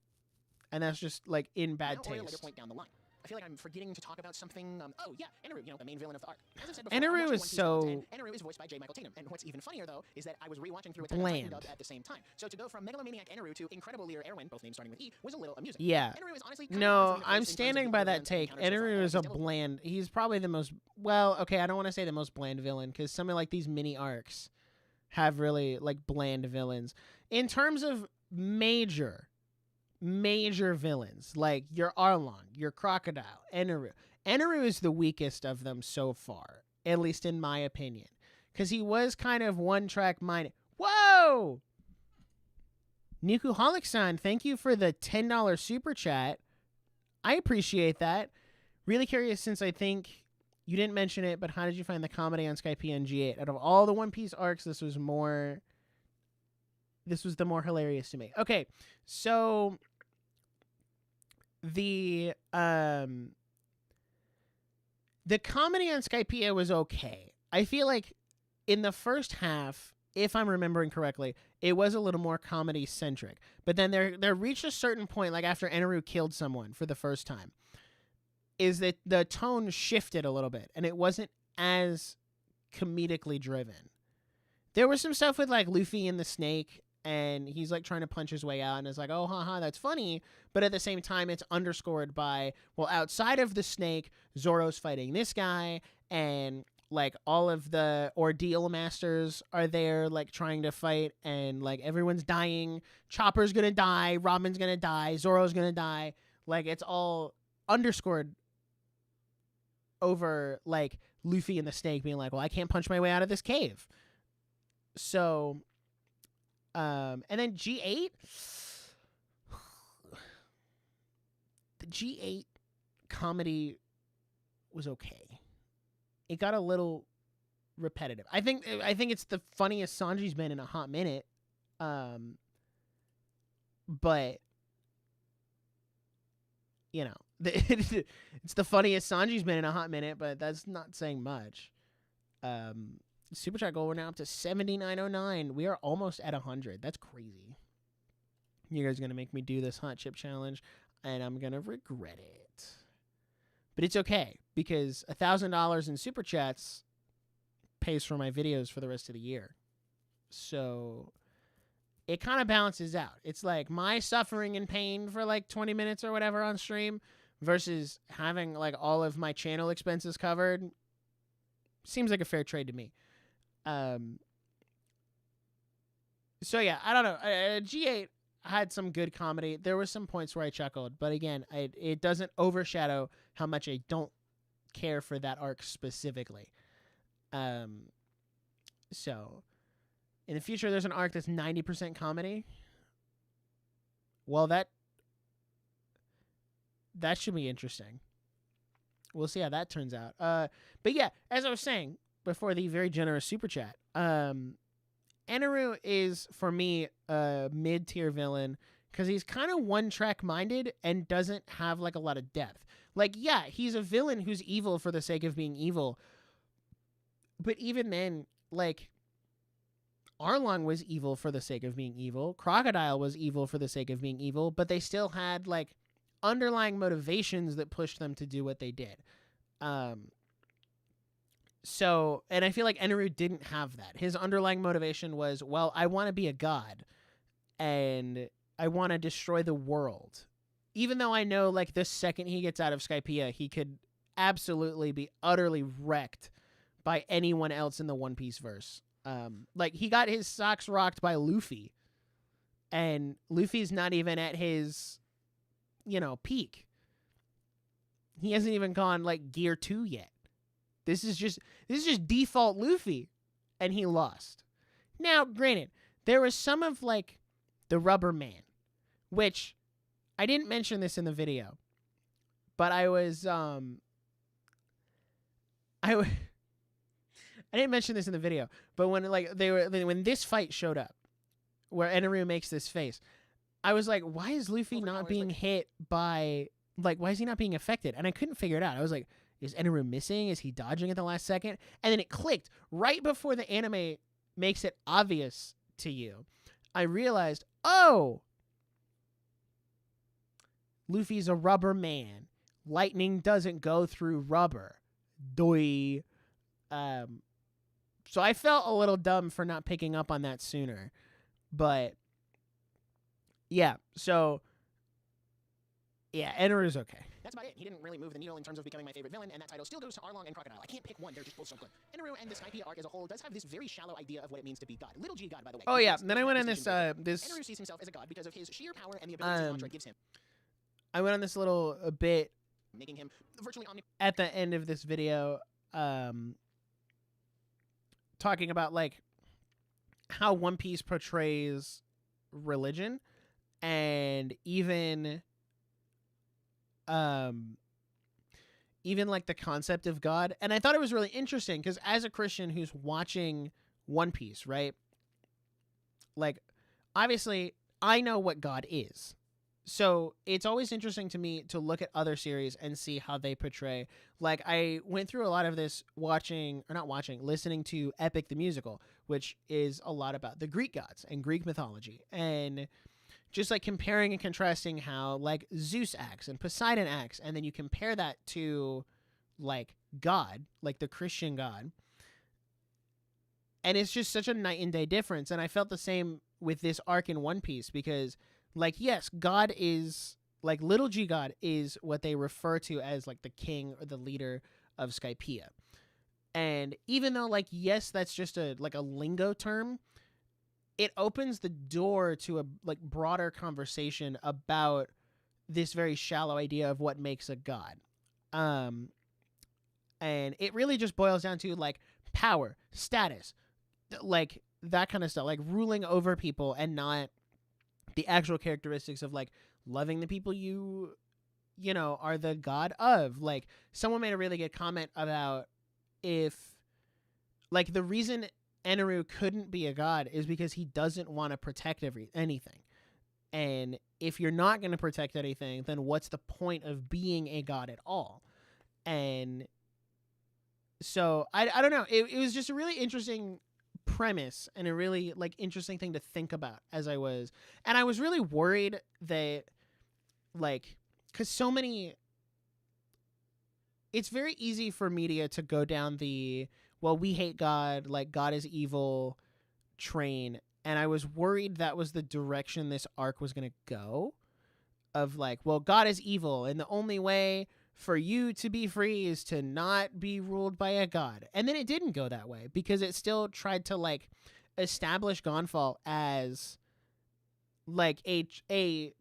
that's just like in bad now or a later taste. point down the line. I feel like I'm forgetting to talk about something. Oh yeah, Eneru, the main villain of the arc. As I said before, I'm Eneru watching is One Piece so content, and Eneru is voiced by J. Michael Tatum. And what's even funnier though is that I was rewatching through Attack on Titan Bland. dubbed at the same time. So to go from Megalomaniac Eneru to Incredible Leader Erwin, both names starting with E, was a little amusing. Yeah. Eneru is honestly kind of No, hard for me to I'm place in terms of standing the by villains that take. I've encountered so far. Eneru is a He's still bland. He's probably the most. Well, okay, I don't want to say the most bland villain, because some of like these mini arcs have really like bland villains. In terms of major villains, like your Arlong, your Crocodile, Eneru. Eneru is the weakest of them so far, at least in my opinion, because he was kind of one-track minded. Whoa! Nukuholic-san, thank you for the $10 super chat. I appreciate that. Really curious, since I think you didn't mention it, but how did you find the comedy on Skypiea and G8? Out of all the One Piece arcs, this was the more hilarious to me. Okay, so the comedy on Skypiea was okay. I feel like in the first half, if I'm remembering correctly, it was a little more comedy centric. But then there reached a certain point, like after Eneru killed someone for the first time, is that the tone shifted a little bit and it wasn't as comedically driven. There was some stuff with like Luffy and the snake, and he's like trying to punch his way out and is like, oh, haha, that's funny. But at the same time, it's underscored by, well, outside of the snake, Zoro's fighting this guy, and like all of the ordeal masters are there, like trying to fight, and like everyone's dying. Chopper's gonna die, Robin's gonna die, Zoro's gonna die. Like, it's all underscored over like Luffy and the snake being like, well, I can't punch my way out of this cave. So and then G8, the G8 comedy was okay. It got a little repetitive. I think it's the funniest Sanji's been in a hot minute. But you know, it's the funniest Sanji's been in a hot minute, but that's not saying much. Super chat goal, we're now up to 7909. We are almost at 100. That's crazy. You guys are going to make me do this hot chip challenge, and I'm going to regret it. But it's okay, because $1,000 in super chats pays for my videos for the rest of the year. So it kind of balances out. It's like my suffering and pain for like 20 minutes or whatever on stream versus having like all of my channel expenses covered. Seems like a fair trade to me. So yeah, I don't know. G8 had some good comedy. There were some points where I chuckled, but again, it doesn't overshadow how much I don't care for that arc specifically. So in the future, there's an arc that's 90% comedy. Well, that should be interesting. We'll see how that turns out. But yeah, as I was saying before the very generous super chat, Eneru is, for me, a mid-tier villain because he's kind of one-track minded and doesn't have like a lot of depth. Like, yeah, he's a villain who's evil for the sake of being evil. But even then, like, Arlong was evil for the sake of being evil. Crocodile was evil for the sake of being evil, but they still had like underlying motivations that pushed them to do what they did. So, and I feel like Eneru didn't have that. His underlying motivation was, well, I want to be a god and I want to destroy the world. Even though I know, like, the second he gets out of Skypiea, he could absolutely be utterly wrecked by anyone else in the One Piece verse. Like, he got his socks rocked by Luffy, and Luffy's not even at his, peak. He hasn't even gone, like, Gear 2 yet. This is just default Luffy, and he lost. Now, granted, there was some of, like, the Rubber Man, which I didn't mention this in the video, but I didn't mention this in the video, but when this fight showed up, where Eneru makes this face, I was like, why is Luffy not being hit by, like, why is he not being affected? And I couldn't figure it out. I was like, is Eneru missing? Is he dodging at the last second? And then it clicked right before the anime makes it obvious to you. I realized, oh, Luffy's a rubber man. Lightning doesn't go through rubber. Doi. So I felt a little dumb for not picking up on that sooner. But, yeah. So, yeah, Eneru's okay. That's about it. He didn't really move the needle in terms of becoming my favorite villain, and that title still goes to Arlong and Crocodile. I can't pick one. They're just both so good. Eneru and the Skypiea arc as a whole does have this very shallow idea of what it means to be God. Little G God, by the way. Oh, yeah. And then I went on this... Eneru sees himself as a god because of his sheer power and the abilities his mantra gives him. I went on this little bit... making him virtually at the end of this video, talking about, like, how One Piece portrays religion, and even like the concept of God. And I thought it was really interesting because as a Christian who's watching One Piece, right? Like, obviously I know what God is. So it's always interesting to me to look at other series and see how they portray. Like, I went through a lot of this listening to Epic the Musical, which is a lot about the Greek gods and Greek mythology. And just, like, comparing and contrasting how, like, Zeus acts and Poseidon acts. And then you compare that to, like, God, like the Christian God. And it's just such a night and day difference. And I felt the same with this arc in One Piece because... like, yes, God is, like, little G God is what they refer to as, like, the king or the leader of Skypiea. And even though, like, yes, that's just a lingo term, it opens the door to a, like, broader conversation about this very shallow idea of what makes a god. And it really just boils down to, like, power, status, like, that kind of stuff, like, ruling over people and not the actual characteristics of, like, loving the people you are the god of. Like, someone made a really good comment about if, like, the reason Eneru couldn't be a god is because he doesn't want to protect anything. And if you're not going to protect anything, then what's the point of being a god at all? And so I don't know. It was just a really interesting premise and a really, like, interesting thing to think about as I was really worried that, like, because so many, it's very easy for media to go down the, well, we hate God, like, God is evil train. And I was worried that was the direction this arc was going to go, of, like, well, God is evil and the only way for you to be free is to not be ruled by a god. And then it didn't go that way because it still tried to, like, establish Gonfall as, like, a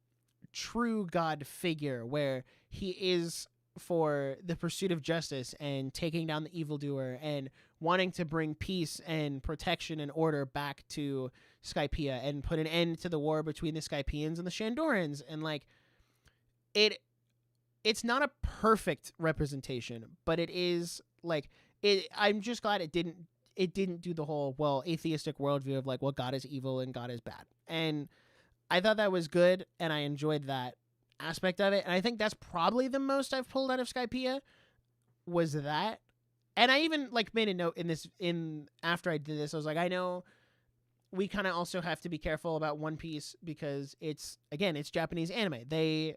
true god figure where he is for the pursuit of justice and taking down the evildoer and wanting to bring peace and protection and order back to Skypiea and put an end to the war between the Skypieans and the Shandorans. And, like, it's not a perfect representation, but it is, like, I'm just glad it didn't do the whole, well, atheistic worldview of, like, well, God is evil and God is bad. And I thought that was good, and I enjoyed that aspect of it. And I think that's probably the most I've pulled out of Skypiea was that. And I even, like, made a note after I did this, I was like, I know we kind of also have to be careful about One Piece because it's Japanese anime. They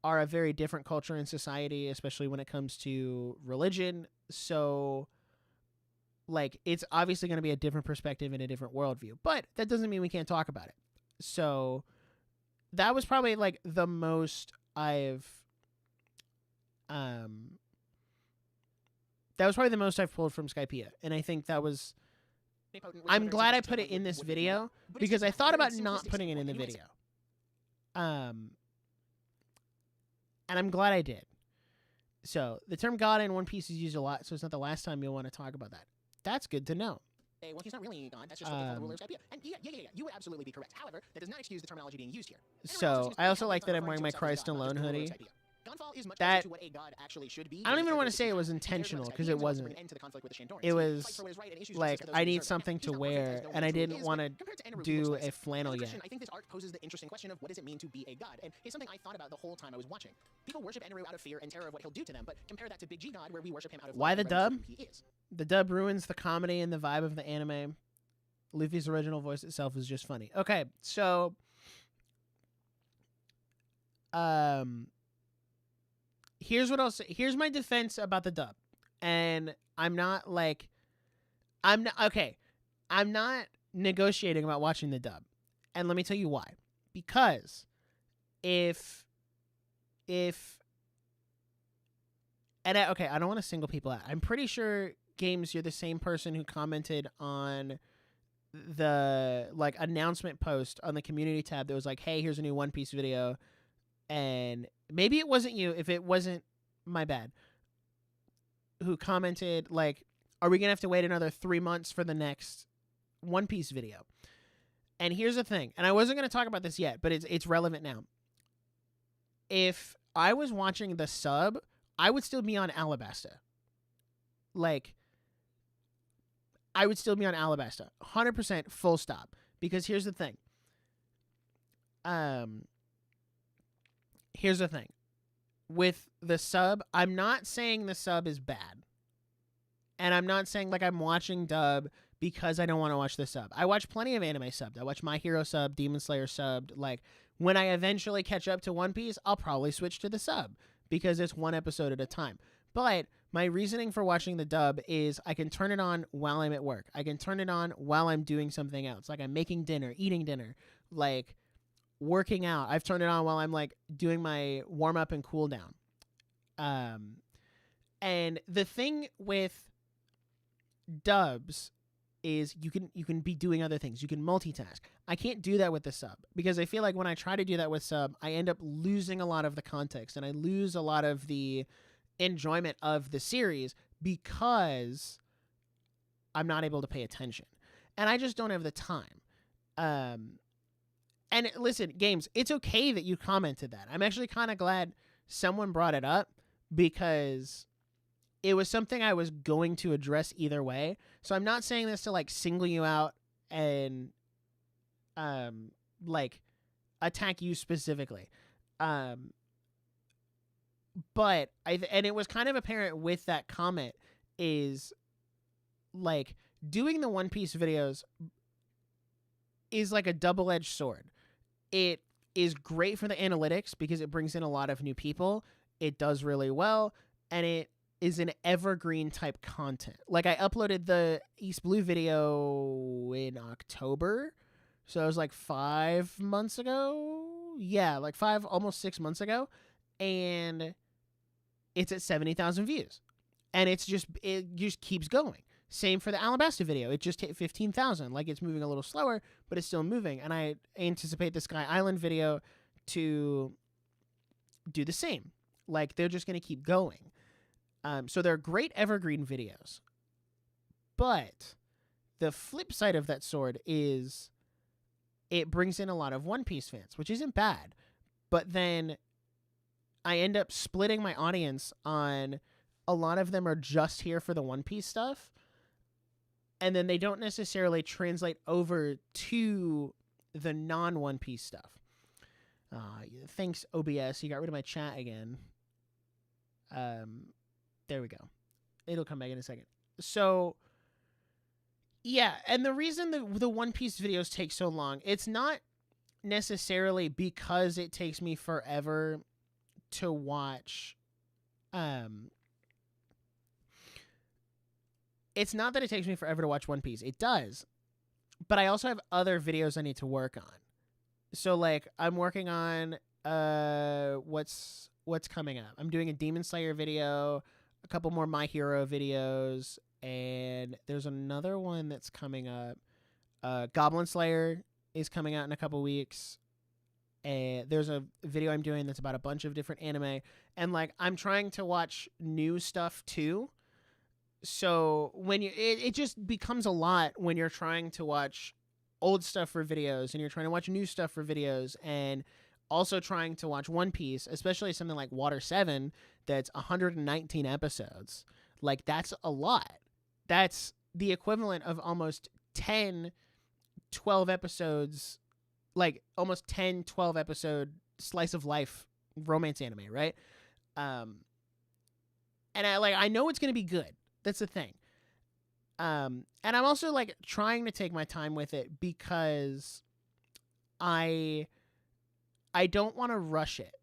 are a very different culture in society, especially when it comes to religion. So Like, it's obviously going to be a different perspective and a different worldview, but that doesn't mean we can't talk about it. So that was probably like the most I've pulled from Skypiea, and I think that was. I'm glad I put it in this video because I thought about not putting it in the video. And I'm glad I did. So the term God in One Piece is used a lot, so it's not the last time you'll want to talk about that. That's good to know. Well, he's not really a god. That's just what they call the ruler of Skypiea. And yeah, you would absolutely be correct. However, that does not excuse the terminology being used here. So I also like that I'm wearing my Christ Alone hoodie. That I don't even want to say it was intentional because it wasn't. It was like I need something to wear, and I didn't want to do a flannel yet. I think this arc poses the interesting question of what does it mean to be a god, and it's something I thought about the whole time I was watching. People worship Enru out of fear and terror of what he'll do to them, but compare that to Big G God, where we worship him out of why the dub? He is. The dub ruins the comedy and the vibe of the anime. Luffy's original voice itself is just funny. Okay, so here's what I'll say. Here's my defense about the dub. And I'm not negotiating about watching the dub. And let me tell you why. Because I don't want to single people out. I'm pretty sure, Games, you're the same person who commented on the announcement post on the community tab that was like, hey, here's a new One Piece video. And maybe it wasn't you. If it wasn't, my bad. Who commented, are we going to have to wait another 3 months for the next One Piece video? And here's the thing. And I wasn't going to talk about this yet, but it's relevant now. If I was watching the sub, I would still be on Alabasta. I would still be on Alabasta. 100% full stop. Because here's the thing. Here's the thing. With the sub, I'm not saying the sub is bad. And I'm not saying I'm watching dub because I don't want to watch the sub. I watch plenty of anime subbed. I watch My Hero sub, Demon Slayer subbed. When I eventually catch up to One Piece, I'll probably switch to the sub because it's one episode at a time. But my reasoning for watching the dub is I can turn it on while I'm at work. I can turn it on while I'm doing something else. I'm making dinner, eating dinner, working out. I've turned it on while I'm doing my warm up and cool down. And the thing with dubs is you can be doing other things. You can multitask. I can't do that with the sub because I feel like when I try to do that with sub, I end up losing a lot of the context and I lose a lot of the enjoyment of the series because I'm not able to pay attention. And I just don't have the time. And listen, Games, it's okay that you commented that. I'm actually kind of glad someone brought it up because it was something I was going to address either way. So I'm not saying this to single you out and attack you specifically. But it was kind of apparent with that comment is doing the One Piece videos is a double-edged sword. It is great for the analytics because it brings in a lot of new people. It does really well, and it is an evergreen type content. I uploaded the East Blue video in October, so it was 5 months ago. Yeah, 5, almost 6 months ago, and it's at 70,000 views, and it just keeps going. Same for the Alabasta video. It just hit 15,000. It's moving a little slower, but it's still moving. And I anticipate the Sky Island video to do the same. They're just going to keep going. So they're great evergreen videos. But the flip side of that sword is it brings in a lot of One Piece fans, which isn't bad. But then I end up splitting my audience on a lot of them are just here for the One Piece stuff. And then they don't necessarily translate over to the non-One Piece stuff. Thanks, OBS. You got rid of my chat again. There we go. It'll come back in a second. So, yeah. And the reason the One Piece videos take so long, it's not necessarily because it takes me forever to it's not that it takes me forever to watch One Piece. It does. But I also have other videos I need to work on. So like I'm working on what's coming up. I'm doing a Demon Slayer video, a couple more My Hero videos, and there's another one that's coming up. Goblin Slayer is coming out in a couple weeks. And there's a video I'm doing that's about a bunch of different anime, and like I'm trying to watch new stuff too. So when it just becomes a lot when you're trying to watch old stuff for videos and you're trying to watch new stuff for videos and also trying to watch One Piece, especially something like Water 7 that's 119 episodes. Like that's a lot. That's the equivalent of almost 10, 12 episodes, like almost 10, 12 episode slice of life romance anime, right? And I know it's going to be good. That's the thing. And I'm also like trying to take my time with it because I don't want to rush it,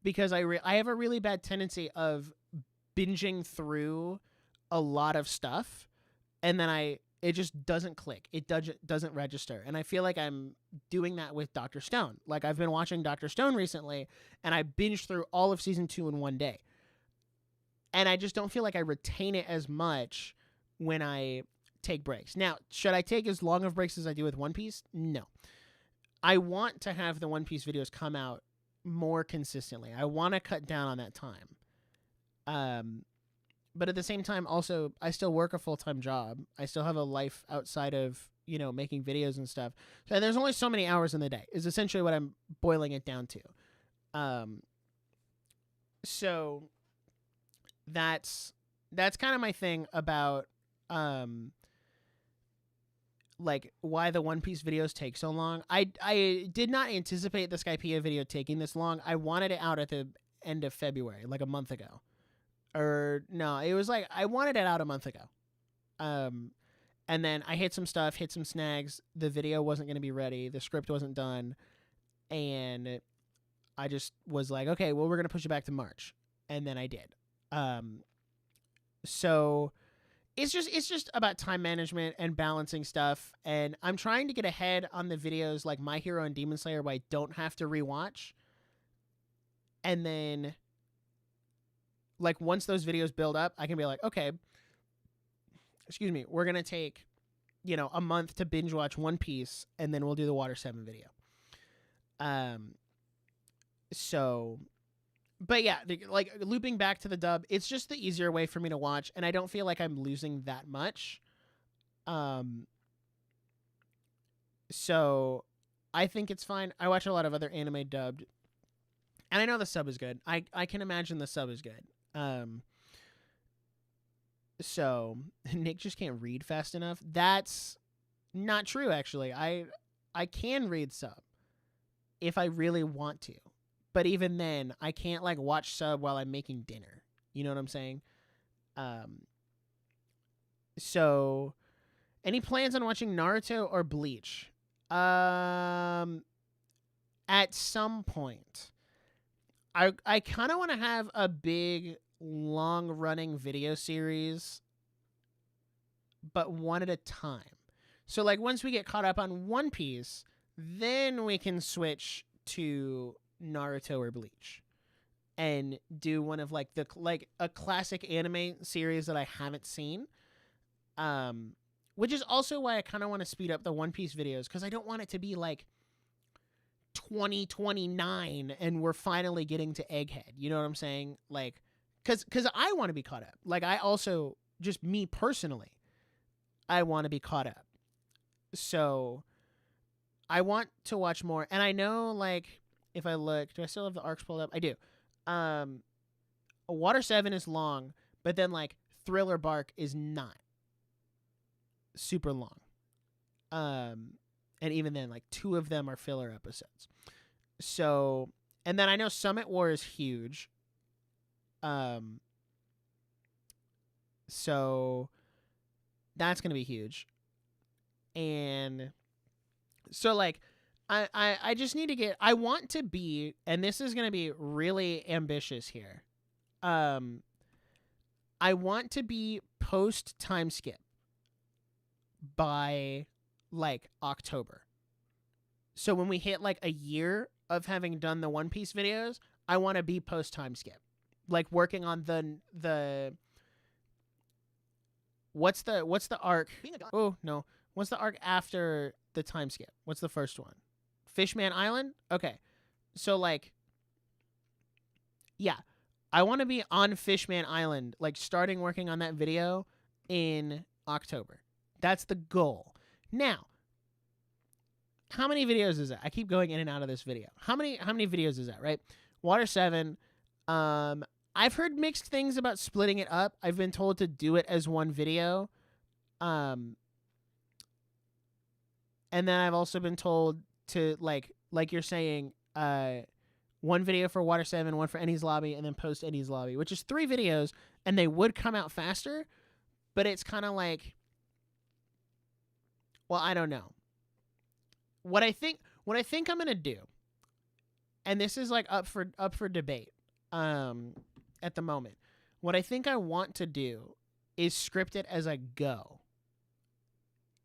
because I have a really bad tendency of binging through a lot of stuff and then it just doesn't click. It doesn't register. And I feel like I'm doing that with Dr. Stone. Like I've been watching Dr. Stone recently and I binged through all of season 2 in one day. And I just don't feel like I retain it as much when I take breaks. Now, should I take as long of breaks as I do with One Piece? No. I want to have the One Piece videos come out more consistently. I want to cut down on that time. But at the same time, also, I still work a full-time job. I still have a life outside of, making videos and stuff. So there's only so many hours in the day is essentially what I'm boiling it down to. So that's kind of my thing about like why the One Piece videos take so long. I did not anticipate the Skypiea video taking this long. I wanted it out at the end of February, like a month ago. Or no, it was like I wanted it out a month ago. And then I hit some snags. The video wasn't going to be ready. The script wasn't done. And I just was like, okay, well, we're going to push it back to March. And then I did. So it's just about time management and balancing stuff. And I'm trying to get ahead on the videos like My Hero and Demon Slayer where I don't have to rewatch. And then like once those videos build up, I can be like, okay, we're going to take, a month to binge watch One Piece and then we'll do the Water 7 video. But yeah, like looping back to the dub, it's just the easier way for me to watch, and I don't feel like I'm losing that much. So I think it's fine. I watch a lot of other anime dubbed, and I know the sub is good. I can imagine the sub is good. So Nick just can't read fast enough. That's not true, actually. I can read sub if I really want to. But even then, I can't like watch sub while I'm making dinner. You know what I'm saying? So any plans on watching Naruto or Bleach? At some point. I kind of want to have a big, long-running video series, but one at a time. So, like, once we get caught up on One Piece, then we can switch to Naruto or Bleach and do one of, like, a classic anime series that I haven't seen. Which is also why I kind of want to speed up the One Piece videos, because I don't want it to be, like, 2029 and we're finally getting to Egghead. You know what I'm saying? Like, because I want to be caught up. Like, I also, just me personally, I want to be caught up. So I want to watch more. And I know, like, if I look, do I still have the arcs pulled up? I do. Water 7 is long, but then, like, Thriller Bark is not super long. And even then, like, 2 of them are filler episodes. So, and then I know Summit War is huge. So that's going to be huge. And so, like, I just need to get, I want to be, and this is going to be really ambitious here. I want to be post time skip. by like October. So when we hit like a year of having done the One Piece videos, I want to be post time skip, like working on the what's the arc? Oh no, what's the arc after the time skip? What's the first one? Fishman Island. Okay, so like, yeah, I want to be on Fishman Island, like starting working on that video in October. That's the goal. Now, how many videos is that? I keep going in and out of this video. How many videos is that, right? Water 7. I've heard mixed things about splitting it up. I've been told to do it as one video. And then I've also been told to like you're saying, one video for Water 7, one for Ennie's Lobby, and then post Ennie's Lobby, which is 3 videos, and they would come out faster, but it's kind of like, well, I don't know. What I think I'm gonna do, and this is like up for debate, at the moment. What I think I want to do is script it as I go,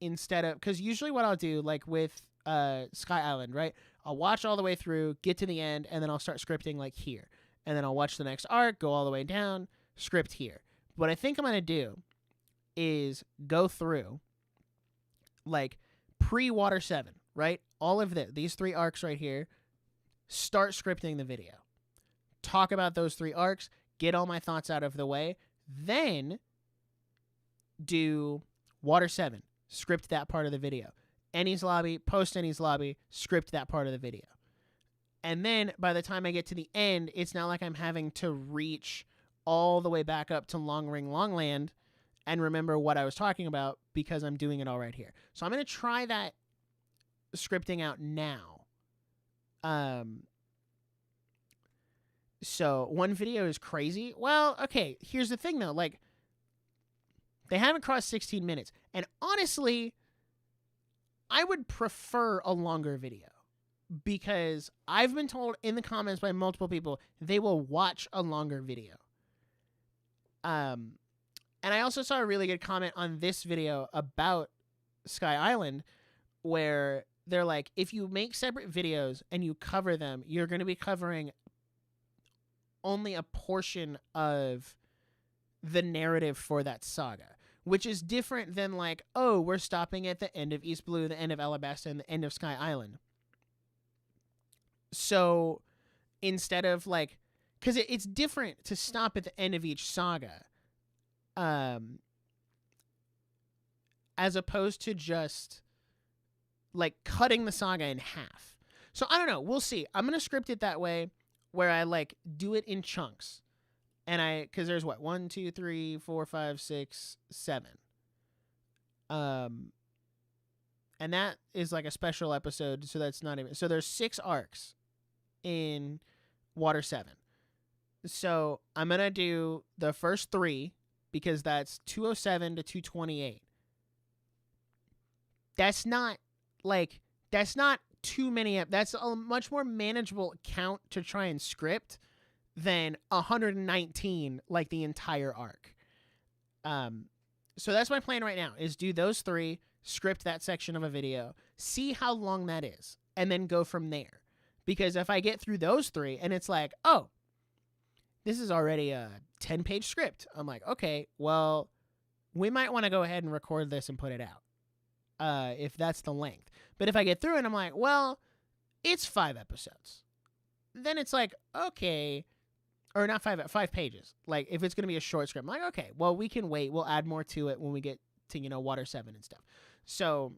instead of, because usually what I'll do, like with Sky Island, right? I'll watch all the way through, get to the end, and then I'll start scripting like here, and then I'll watch the next arc, go all the way down, script here. What I think I'm gonna do is go through like pre-Water 7, right? All of these 3 arcs right here, start scripting the video. Talk about those 3 arcs, get all my thoughts out of the way, then do Water 7, script that part of the video. Ennie's Lobby, post Ennie's Lobby, script that part of the video. And then by the time I get to the end, it's not like I'm having to reach all the way back up to Long Ring Longland and remember what I was talking about, because I'm doing it all right here. So I'm going to try that scripting out now. So one video is crazy. Well, okay, here's the thing though. Like, they haven't crossed 16 minutes. And honestly, I would prefer a longer video, because I've been told in the comments by multiple people they will watch a longer video. And I also saw a really good comment on this video about Sky Island, where they're like, if you make separate videos and you cover them, you're going to be covering only a portion of the narrative for that saga, which is different than like, oh, we're stopping at the end of East Blue, the end of Alabasta, and the end of Sky Island. So instead of like, because it's different to stop at the end of each saga, as opposed to just like cutting the saga in half. So I don't know. We'll see. I'm going to script it that way, where I like do it in chunks. And because there's what, 1, 2, 3, 4, 5, 6, 7. And that is like a special episode. So that's not even, so there's 6 arcs in Water 7. So I'm going to do the first 3, because that's 207 to 228. That's not too many. That's a much more manageable count to try and script than 119, like the entire arc. So that's my plan right now, is do those 3, script that section of a video, see how long that is, and then go from there. Because if I get through those 3 and it's like, oh, this is already a 10-page script, I'm like, okay, well, we might want to go ahead and record this and put it out, if that's the length. But if I get through it and I'm like, well, it's 5 episodes, then it's like, okay, or not 5 pages. Like, if it's going to be a short script, I'm like, okay, well, we can wait. We'll add more to it when we get to, Water 7 and stuff. So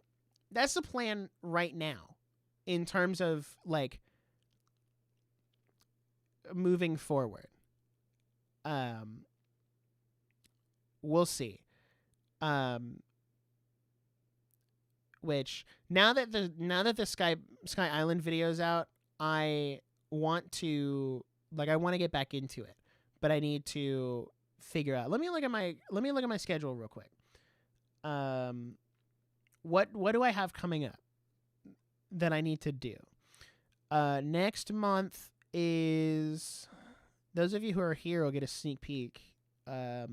that's the plan right now in terms of, like, moving forward. We'll see. Which now that the Sky Island video's out, I want to get back into it, but I need to figure out. Let me look at my schedule real quick. What do I have coming up that I need to do? Next month is, those of you who are here will get a sneak peek. I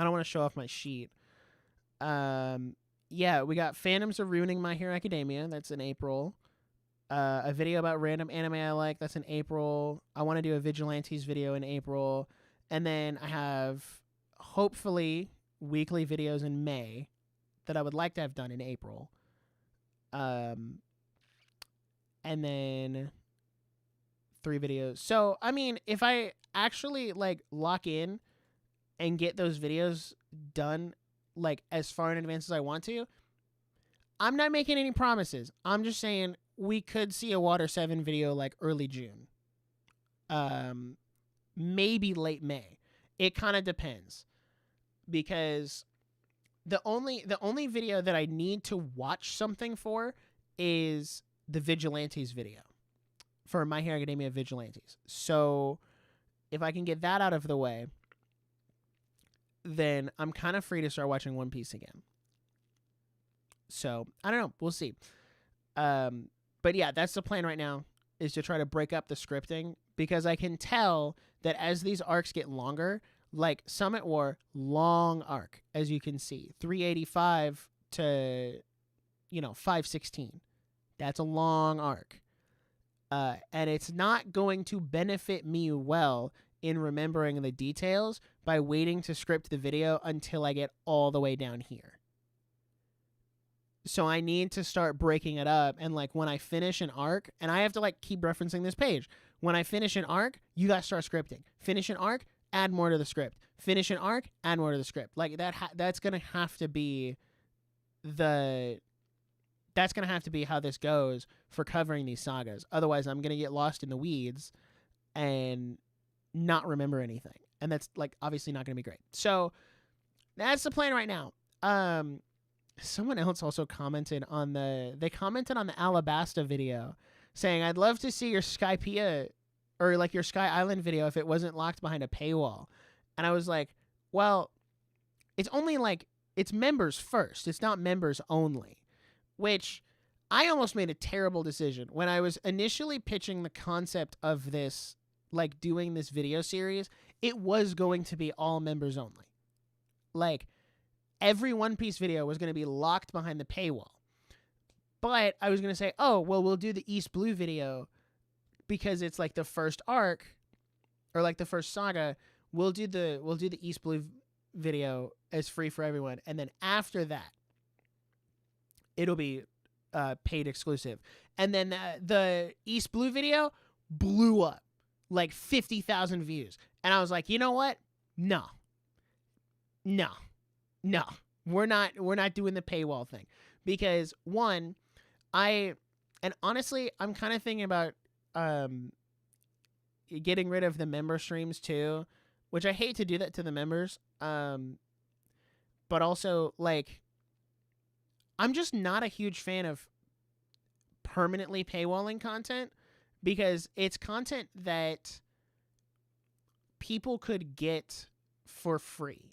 don't want to show off my sheet. Yeah, we got Phantoms of Ruining My Hero Academia. That's in April. A video about random anime I like. That's in April. I want to do a Vigilantes video in April. And then I have, hopefully, weekly videos in May that I would like to have done in April. And then 3 videos. So, I mean, if I actually, like, lock in and get those videos done, like, as far in advance as I want to, I'm not making any promises. I'm just saying we could see a Water 7 video, like, early June. Maybe late May. It kind of depends. Because the only video that I need to watch something for is the Vigilantes video. For My Hero Academia Vigilantes. So, if I can get that out of the way, then I'm kind of free to start watching One Piece again. So, I don't know. We'll see. But yeah, that's the plan right now, is to try to break up the scripting, because I can tell that as these arcs get longer, like Summit War, long arc, as you can see, 385 to, 516. That's a long arc. And it's not going to benefit me well in remembering the details by waiting to script the video until I get all the way down here. So I need to start breaking it up, and like when I finish an arc, and I have to like keep referencing this page. When I finish an arc, you guys start scripting. Finish an arc, add more to the script. Finish an arc, add more to the script. Like that's going to have to be how this goes for covering these sagas. Otherwise, I'm going to get lost in the weeds and not remember anything. And that's like obviously not going to be great. So that's the plan right now. Someone else also commented on the Alabasta video saying, I'd love to see your Skypea or like your Sky Island video if it wasn't locked behind a paywall. And I was like, well, it's only like, it's members first. It's not members only, which I almost made a terrible decision when I was initially pitching the concept of this, like doing this video series. It was going to be all members only. Like, every One Piece video was going to be locked behind the paywall. But I was going to say, oh, well, we'll do the East Blue video because it's like the first arc or like the first saga. We'll do the East Blue video as free for everyone. And then after that, it'll be paid exclusive. And then the East Blue video blew up like 50,000 views. And I was like, you know what? No, we're not doing the paywall thing, because one, and honestly, I'm kind of thinking about getting rid of the member streams too, which I hate to do that to the members. But also, like, I'm just not a huge fan of permanently paywalling content, because it's content that people could get for free.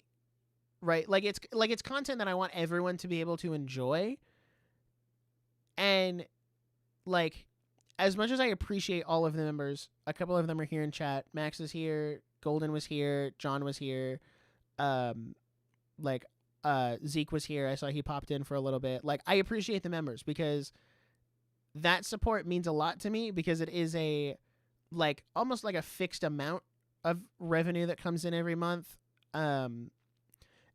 Right? Like it's content that I want everyone to be able to enjoy. And like, as much as I appreciate all of the members, a couple of them are here in chat. Max is here, Golden was here, John was here, Zeke was here. I saw he popped in for a little bit. Like, I appreciate the members, because that support means a lot to me, because it is a like almost like a fixed amount of revenue that comes in every month.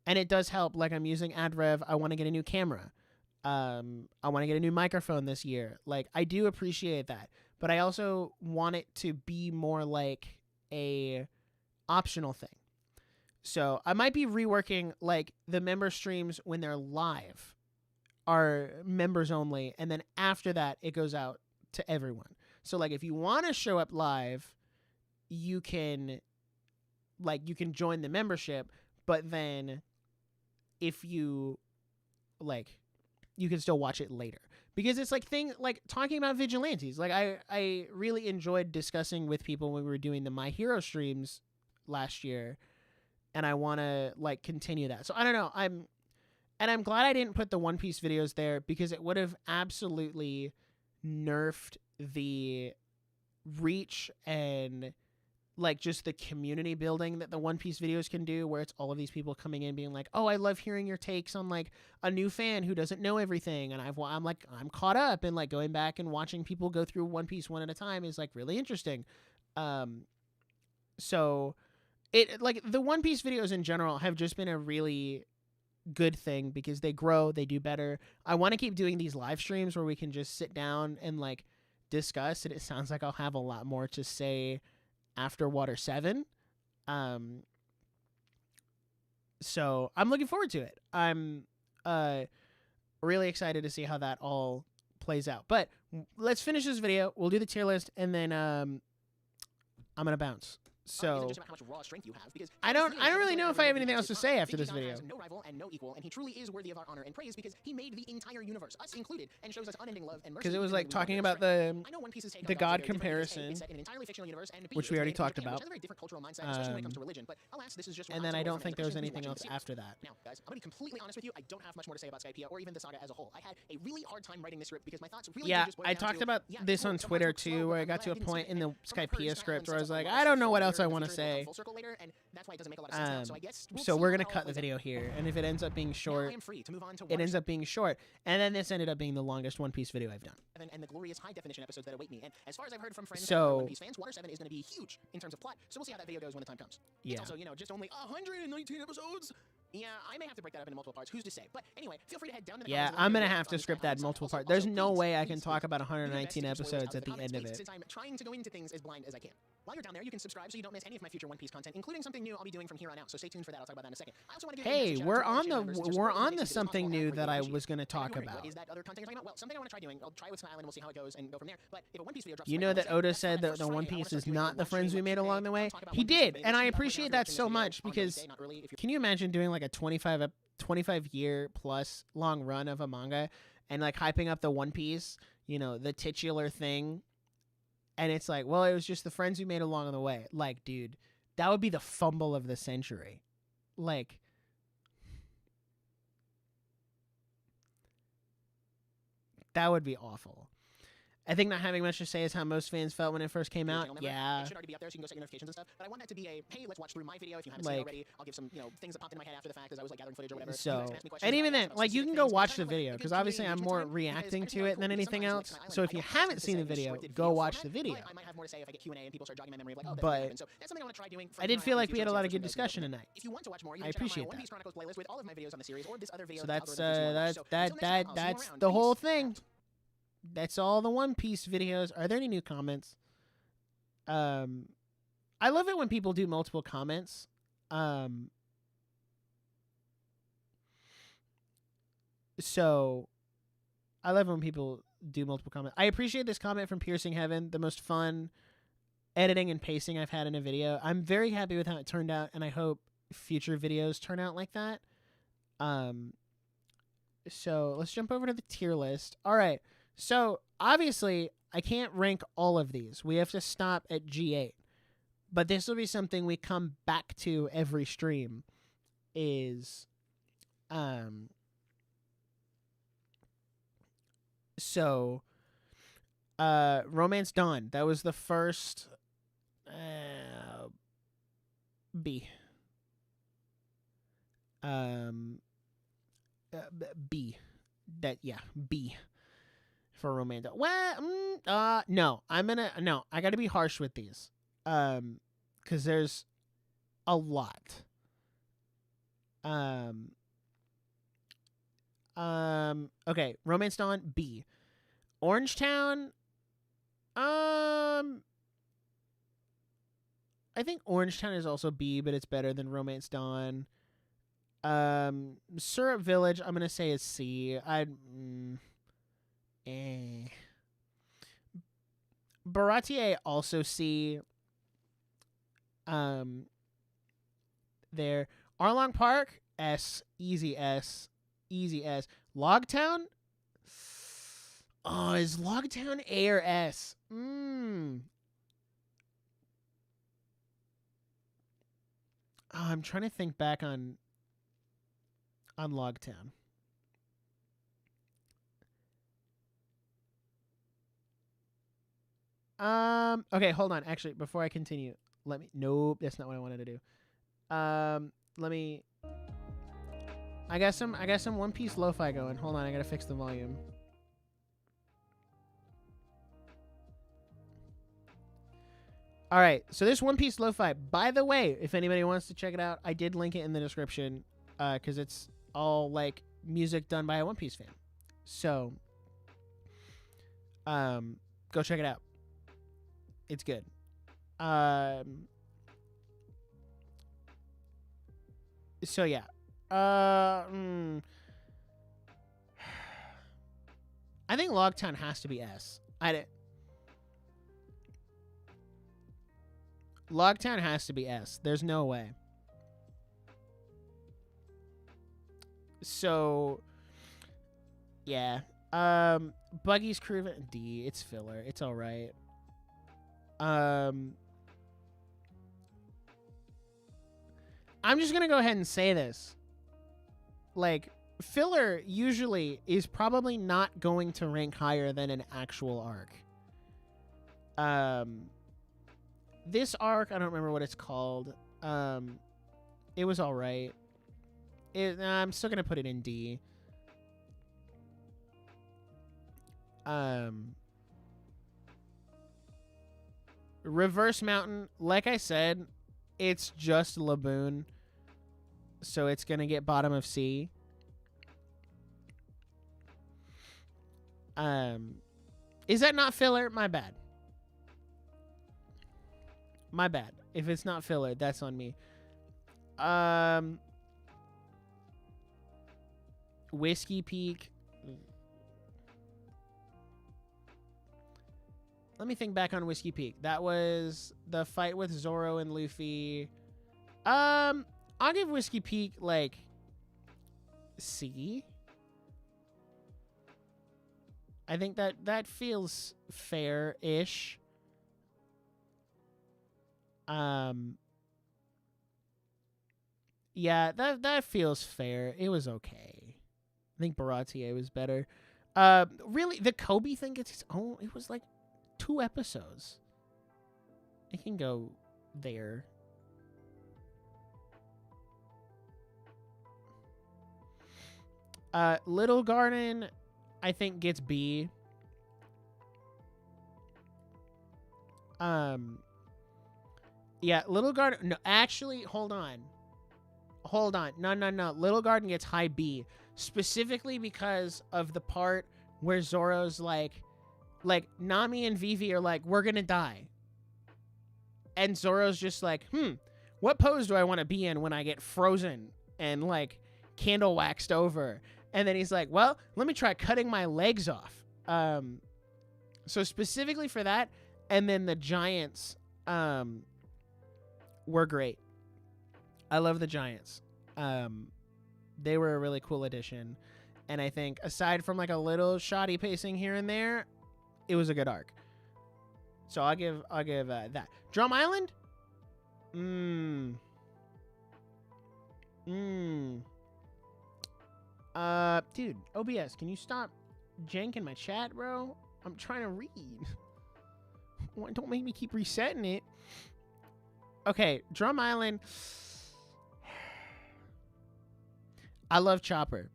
And it does help. Like, I'm using AdRev. I want to get a new camera. I want to get a new microphone this year. Like, I do appreciate that. But I also want it to be more like a optional thing. So I might be reworking, like, the member streams when they're live are members only. And then after that, it goes out to everyone. So, like, if you want to show up live, you can join the membership. But then if you like, you can still watch it later, because it's like talking about Vigilantes. Like, I really enjoyed discussing with people when we were doing the My Hero streams last year, and I want to like continue that. So I don't know. I'm glad I didn't put the One Piece videos there, because it would have absolutely nerfed the reach and like just the community building that the One Piece videos can do, where it's all of these people coming in being like, oh, I love hearing your takes on like a new fan who doesn't know everything, and I'm caught up, and like going back and watching people go through One Piece one at a time is like really interesting. So it like the One Piece videos in general have just been a really good thing because they grow, they do better. I want to keep doing these live streams where we can just sit down and like discuss, and it sounds like I'll have a lot more to say after Water 7. So I'm looking forward to it. I'm really excited to see how that all plays out. But let's finish this video. We'll do the tier list, and then I'm gonna bounce. So I don't really know if I have anything else to say after this video. No rival and no equal, and he truly is worthy of our honor and praise because he made the entire universe, us included, and shows us unending love and mercy. Because it was like talking about the God comparison, which we already talked about. And then I don't think there was anything else after that. Now, guys, I'm gonna be completely honest with you. I don't have much more to say about Skypiea or even the saga as a whole. I had a really hard time writing this script because my thoughts really just boiled I down talked to, about this on Twitter too, where I got to a point in the Skypiea script where I was like, I don't know what else I want to say. So we're gonna cut the video here, and if it ends up being short, it ends up being short. And then this ended up being the longest One Piece video I've done. And the glorious high definition episodes that await me. And as far as I've heard from friends So- One Piece fans, Water 7 is going to be huge in terms of plot. So we'll see how that video goes when the time comes. Yeah. It's also, just only 119 episodes. Yeah, I may have to break that up into multiple parts. Who's to say? But anyway, feel free to head down to the Yeah, comments. I'm gonna have to script that in multiple parts. There's no way I can talk about 119 episodes at the end of it. Since I'm trying to go into things as blind as I can. While you're down there, you can subscribe so you don't miss any of my future One Piece content, including something new I'll be doing from here on out. So stay tuned for that. I'll talk about that in a second. I also want to give Hey, we're on the something new that I was gonna talk about. What is that other content you're talking about? Well, something I want to try doing. I'll try with Smile and we'll see how it goes and go from there. But if a One Piece video drops, You know that Oda said that the One Piece is not the friends we made along the way? He did, and I appreciate that so much because can you imagine doing like a 25 year plus long run of a manga and like hyping up the One Piece, the titular thing, and it's like, well, it was just the friends we made along the way. Like, dude, that would be the fumble of the century. Like, that would be awful. I think not having much to say is how most fans felt when it first came out. Yeah. It should already be up there so you can go set your notifications and stuff. But I want that to be a, hey, let's watch through my video if you haven't seen it already. I'll give some, things that popped in my head after the fact as I was like gathering footage or whatever. So, and even then, like, you can go watch the video because obviously I'm more reacting to it than anything else. So if you haven't seen the video, go watch the video. I might have more to say if I get Q&A and people start jogging my memory of like, oh, but so that's something I want to try doing. I did feel like we had a lot of good discussion tonight. If you want to watch more, I appreciate that. One Piece Chronicles playlist with all of my videos on the series or this other video. So that's the whole thing. That's all the One Piece videos. Are there any new comments? I love it when people do multiple comments. So I love when people do multiple comments. I appreciate this comment from Piercing Heaven, the most fun editing and pacing I've had in a video. I'm very happy with how it turned out, and I hope future videos turn out like that. So let's jump over to the tier list. All right. So, obviously, I can't rank all of these. We have to stop at G8. But this will be something we come back to every stream is Romance Dawn. That was the first B. B. For Romance. Well, no. I gotta be harsh with these. Because there's a lot. Okay, Romance Dawn, B. Orangetown, I think Orangetown is also B, but it's better than Romance Dawn. Syrup Village, I'm gonna say is C. Baratier also C. There. Arlong Park, S. Easy S. Easy S. Logtown? Oh, is Logtown A or S? Oh, I'm trying to think back on Logtown. Okay, hold on. Actually, before I continue, Let me. Nope, that's not what I wanted to do. Let me. I got some One Piece lo-fi going. Hold on, I gotta fix the volume. All right, so this One Piece lo-fi. By the way, if anybody wants to check it out, I did link it in the description, because it's all like music done by a One Piece fan. So, go check it out. It's good. So yeah. I think Logtown has to be S. Logtown has to be S. There's no way. So, yeah. Buggy's Crew D. It's filler. It's all right. I'm just gonna go ahead and say this. Like, filler usually is probably not going to rank higher than an actual arc. This arc, I don't remember what it's called. It was all right. I'm still gonna put it in D. Reverse Mountain, like I said, it's just Laboon, so it's gonna get bottom of C. Is that not filler? My bad. My bad. If it's not filler, that's on me. Whiskey Peak. Let me think back on Whiskey Peak. That was the fight with Zoro and Luffy. I'll give Whiskey Peak like C. I think that feels fair-ish. Yeah, that feels fair. It was okay. I think Baratier was better. Really, the Kobe thing gets its own. It was like 2 episodes. It can go there. Little Garden, I think, gets B. Yeah, Little Garden. No, actually, hold on. No. Little Garden gets high B, specifically because of the part where Zoro's like Nami and Vivi are like, we're gonna die, and Zoro's just like, what pose do I want to be in when I get frozen and like candle waxed over? And then he's like, well, let me try cutting my legs off. So specifically for that, and then the Giants were great. I love the Giants. They were a really cool addition, and I think aside from like a little shoddy pacing here and there, it was a good arc. So I'll give that. Drum Island. Dude, OBS, can you stop janking my chat, bro? I'm trying to read. Don't make me keep resetting it. Okay, Drum Island. I love Chopper.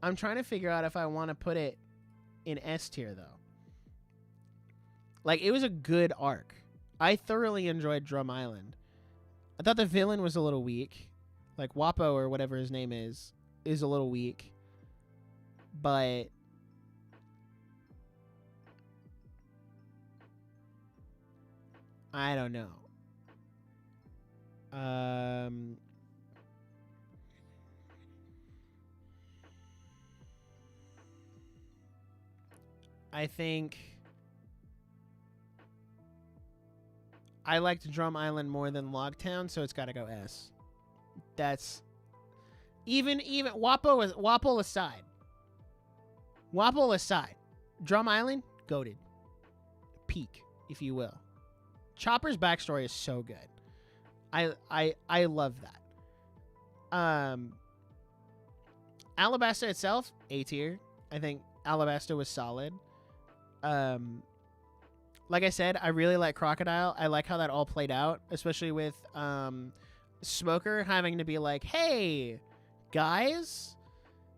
I'm trying to figure out if I want to put it in S tier, though. Like, it was a good arc. I thoroughly enjoyed Drum Island. I thought the villain was a little weak. Like, Wapo, or whatever his name is a little weak. But I don't know. I think I liked Drum Island more than Logtown, so it's got to go S. That's even Wapo aside. Wapo aside, Drum Island, goated. Peak, if you will. Chopper's backstory is so good. I love that. Alabasta itself, A tier. I think Alabasta was solid. like I said, I really like Crocodile. I like how that all played out, especially with Smoker having to be like, hey, guys,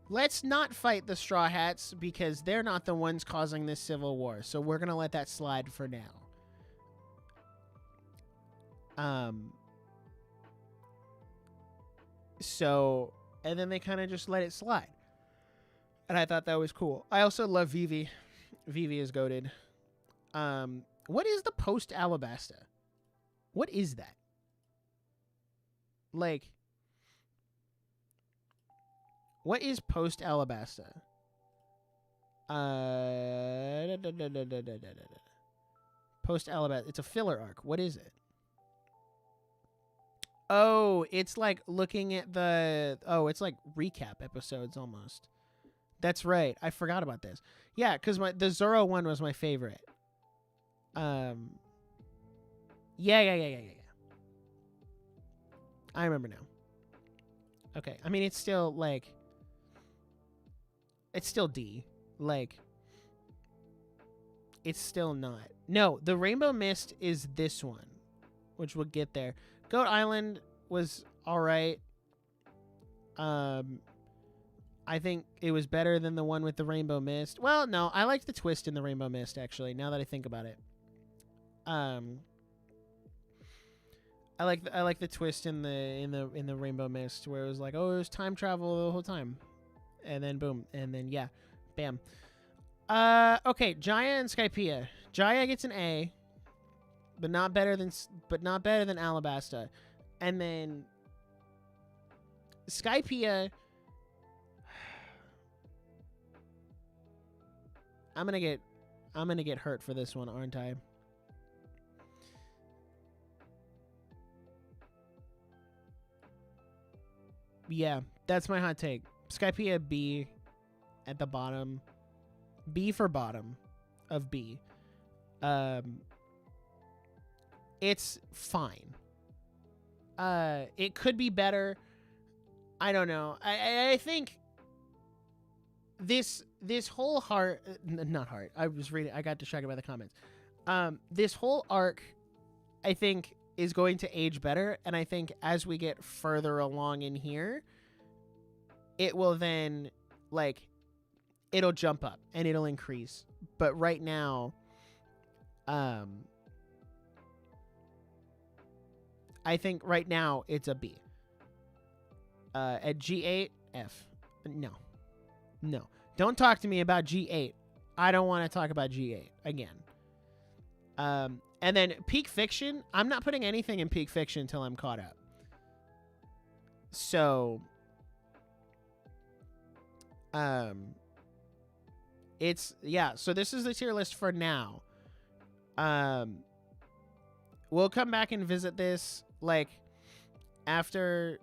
let's not fight the Straw Hats because they're not the ones causing this civil war. So we're going to let that slide for now. So, and then they kind of just let it slide. And I thought that was cool. I also love Vivi. Vivi is goated. What is the post Alabasta? What is that? Like, what is post Alabasta? Post Alabasta. It's a filler arc. What is it? Oh, it's like looking at the... Oh, it's like recap episodes almost. That's right. I forgot about this. Yeah, because the Zoro one was my favorite. Yeah. I remember now. Okay. I mean, it's still like... It's still D. Like... It's still not. No, the Rainbow Mist is this one, which we'll get there. Goat Island was alright. I think it was better than the one with the Rainbow Mist. Well, no, I liked the twist in the Rainbow Mist, actually, now that I think about it. I like the twist in the Rainbow Mist where it was like, oh, it was time travel the whole time. And then boom, and then yeah, bam. Okay, Jaya and Skypiea. Jaya gets an A, but not better than Alabasta. And then Skypiea, I'm gonna get hurt for this one, aren't I? Yeah, that's my hot take. Skypiea B at the bottom. B for bottom of B. It's fine. It could be better. I don't know. I think this whole not heart. I was reading. I got distracted by the comments. This whole arc, I think, is going to age better, and I think as we get further along in here, it will then it'll jump up and it'll increase. But right now, I think right now it's a B. At G8, F. No. Don't talk to me about G8. I don't want to talk about G8 again. And then Peak Fiction, I'm not putting anything in Peak Fiction until I'm caught up. So, so this is the tier list for now. We'll come back and visit this, after,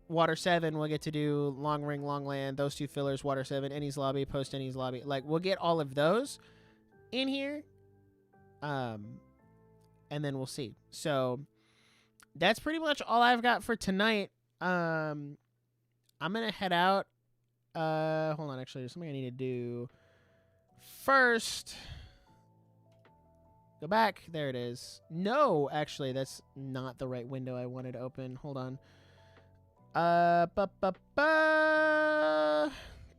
Water 7, we'll get to do Long Ring, Long Land, those two fillers, Water 7, Ennie's Lobby, Post Ennie's Lobby. We'll get all of those in here. And then we'll see. So, that's pretty much all I've got for tonight. I'm going to head out. Hold on, actually, there's something I need to do first. Go back. There it is. No, actually, that's not the right window I wanted to open. Hold on.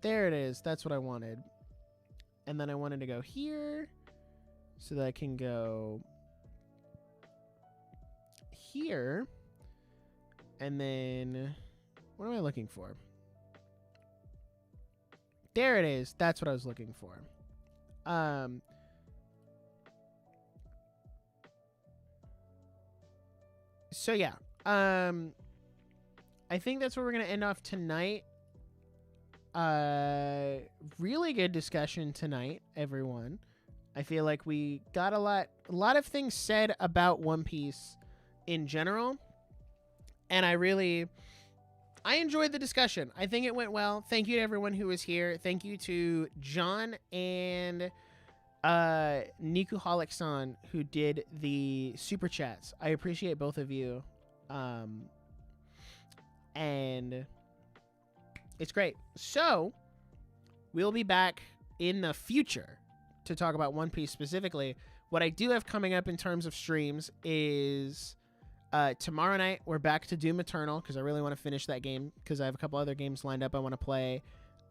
There it is. That's what I wanted. And then I wanted to go here so that I can go here. And then what am I looking for? There it is. That's what I was looking for. So yeah. I think that's where we're going to end off tonight. Really good discussion tonight, everyone. I feel like we got a lot of things said about One Piece in general. And I enjoyed the discussion. I think it went well. Thank you to everyone who was here. Thank you to John and Nikuholic-san who did the super chats. I appreciate both of you. And it's great. So we'll be back in the future to talk about One Piece specifically. What I do have coming up in terms of streams is tomorrow night we're back to Doom Eternal because I really want to finish that game because I have a couple other games lined up I want to play.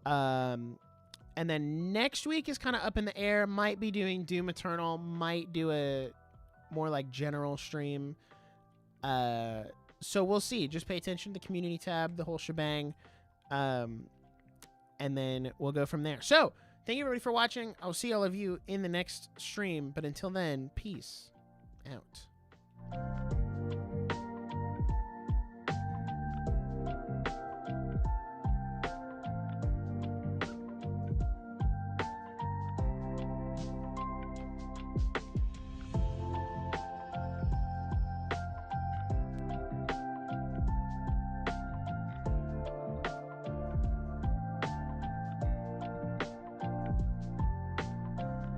And then next week is kind of up in the air. Might be doing Doom Eternal. Might do a more like general stream. So we'll see. Just pay attention to the community tab, the whole shebang. And then we'll go from there. So thank you everybody for watching. I'll see all of you in the next stream. But until then, peace out.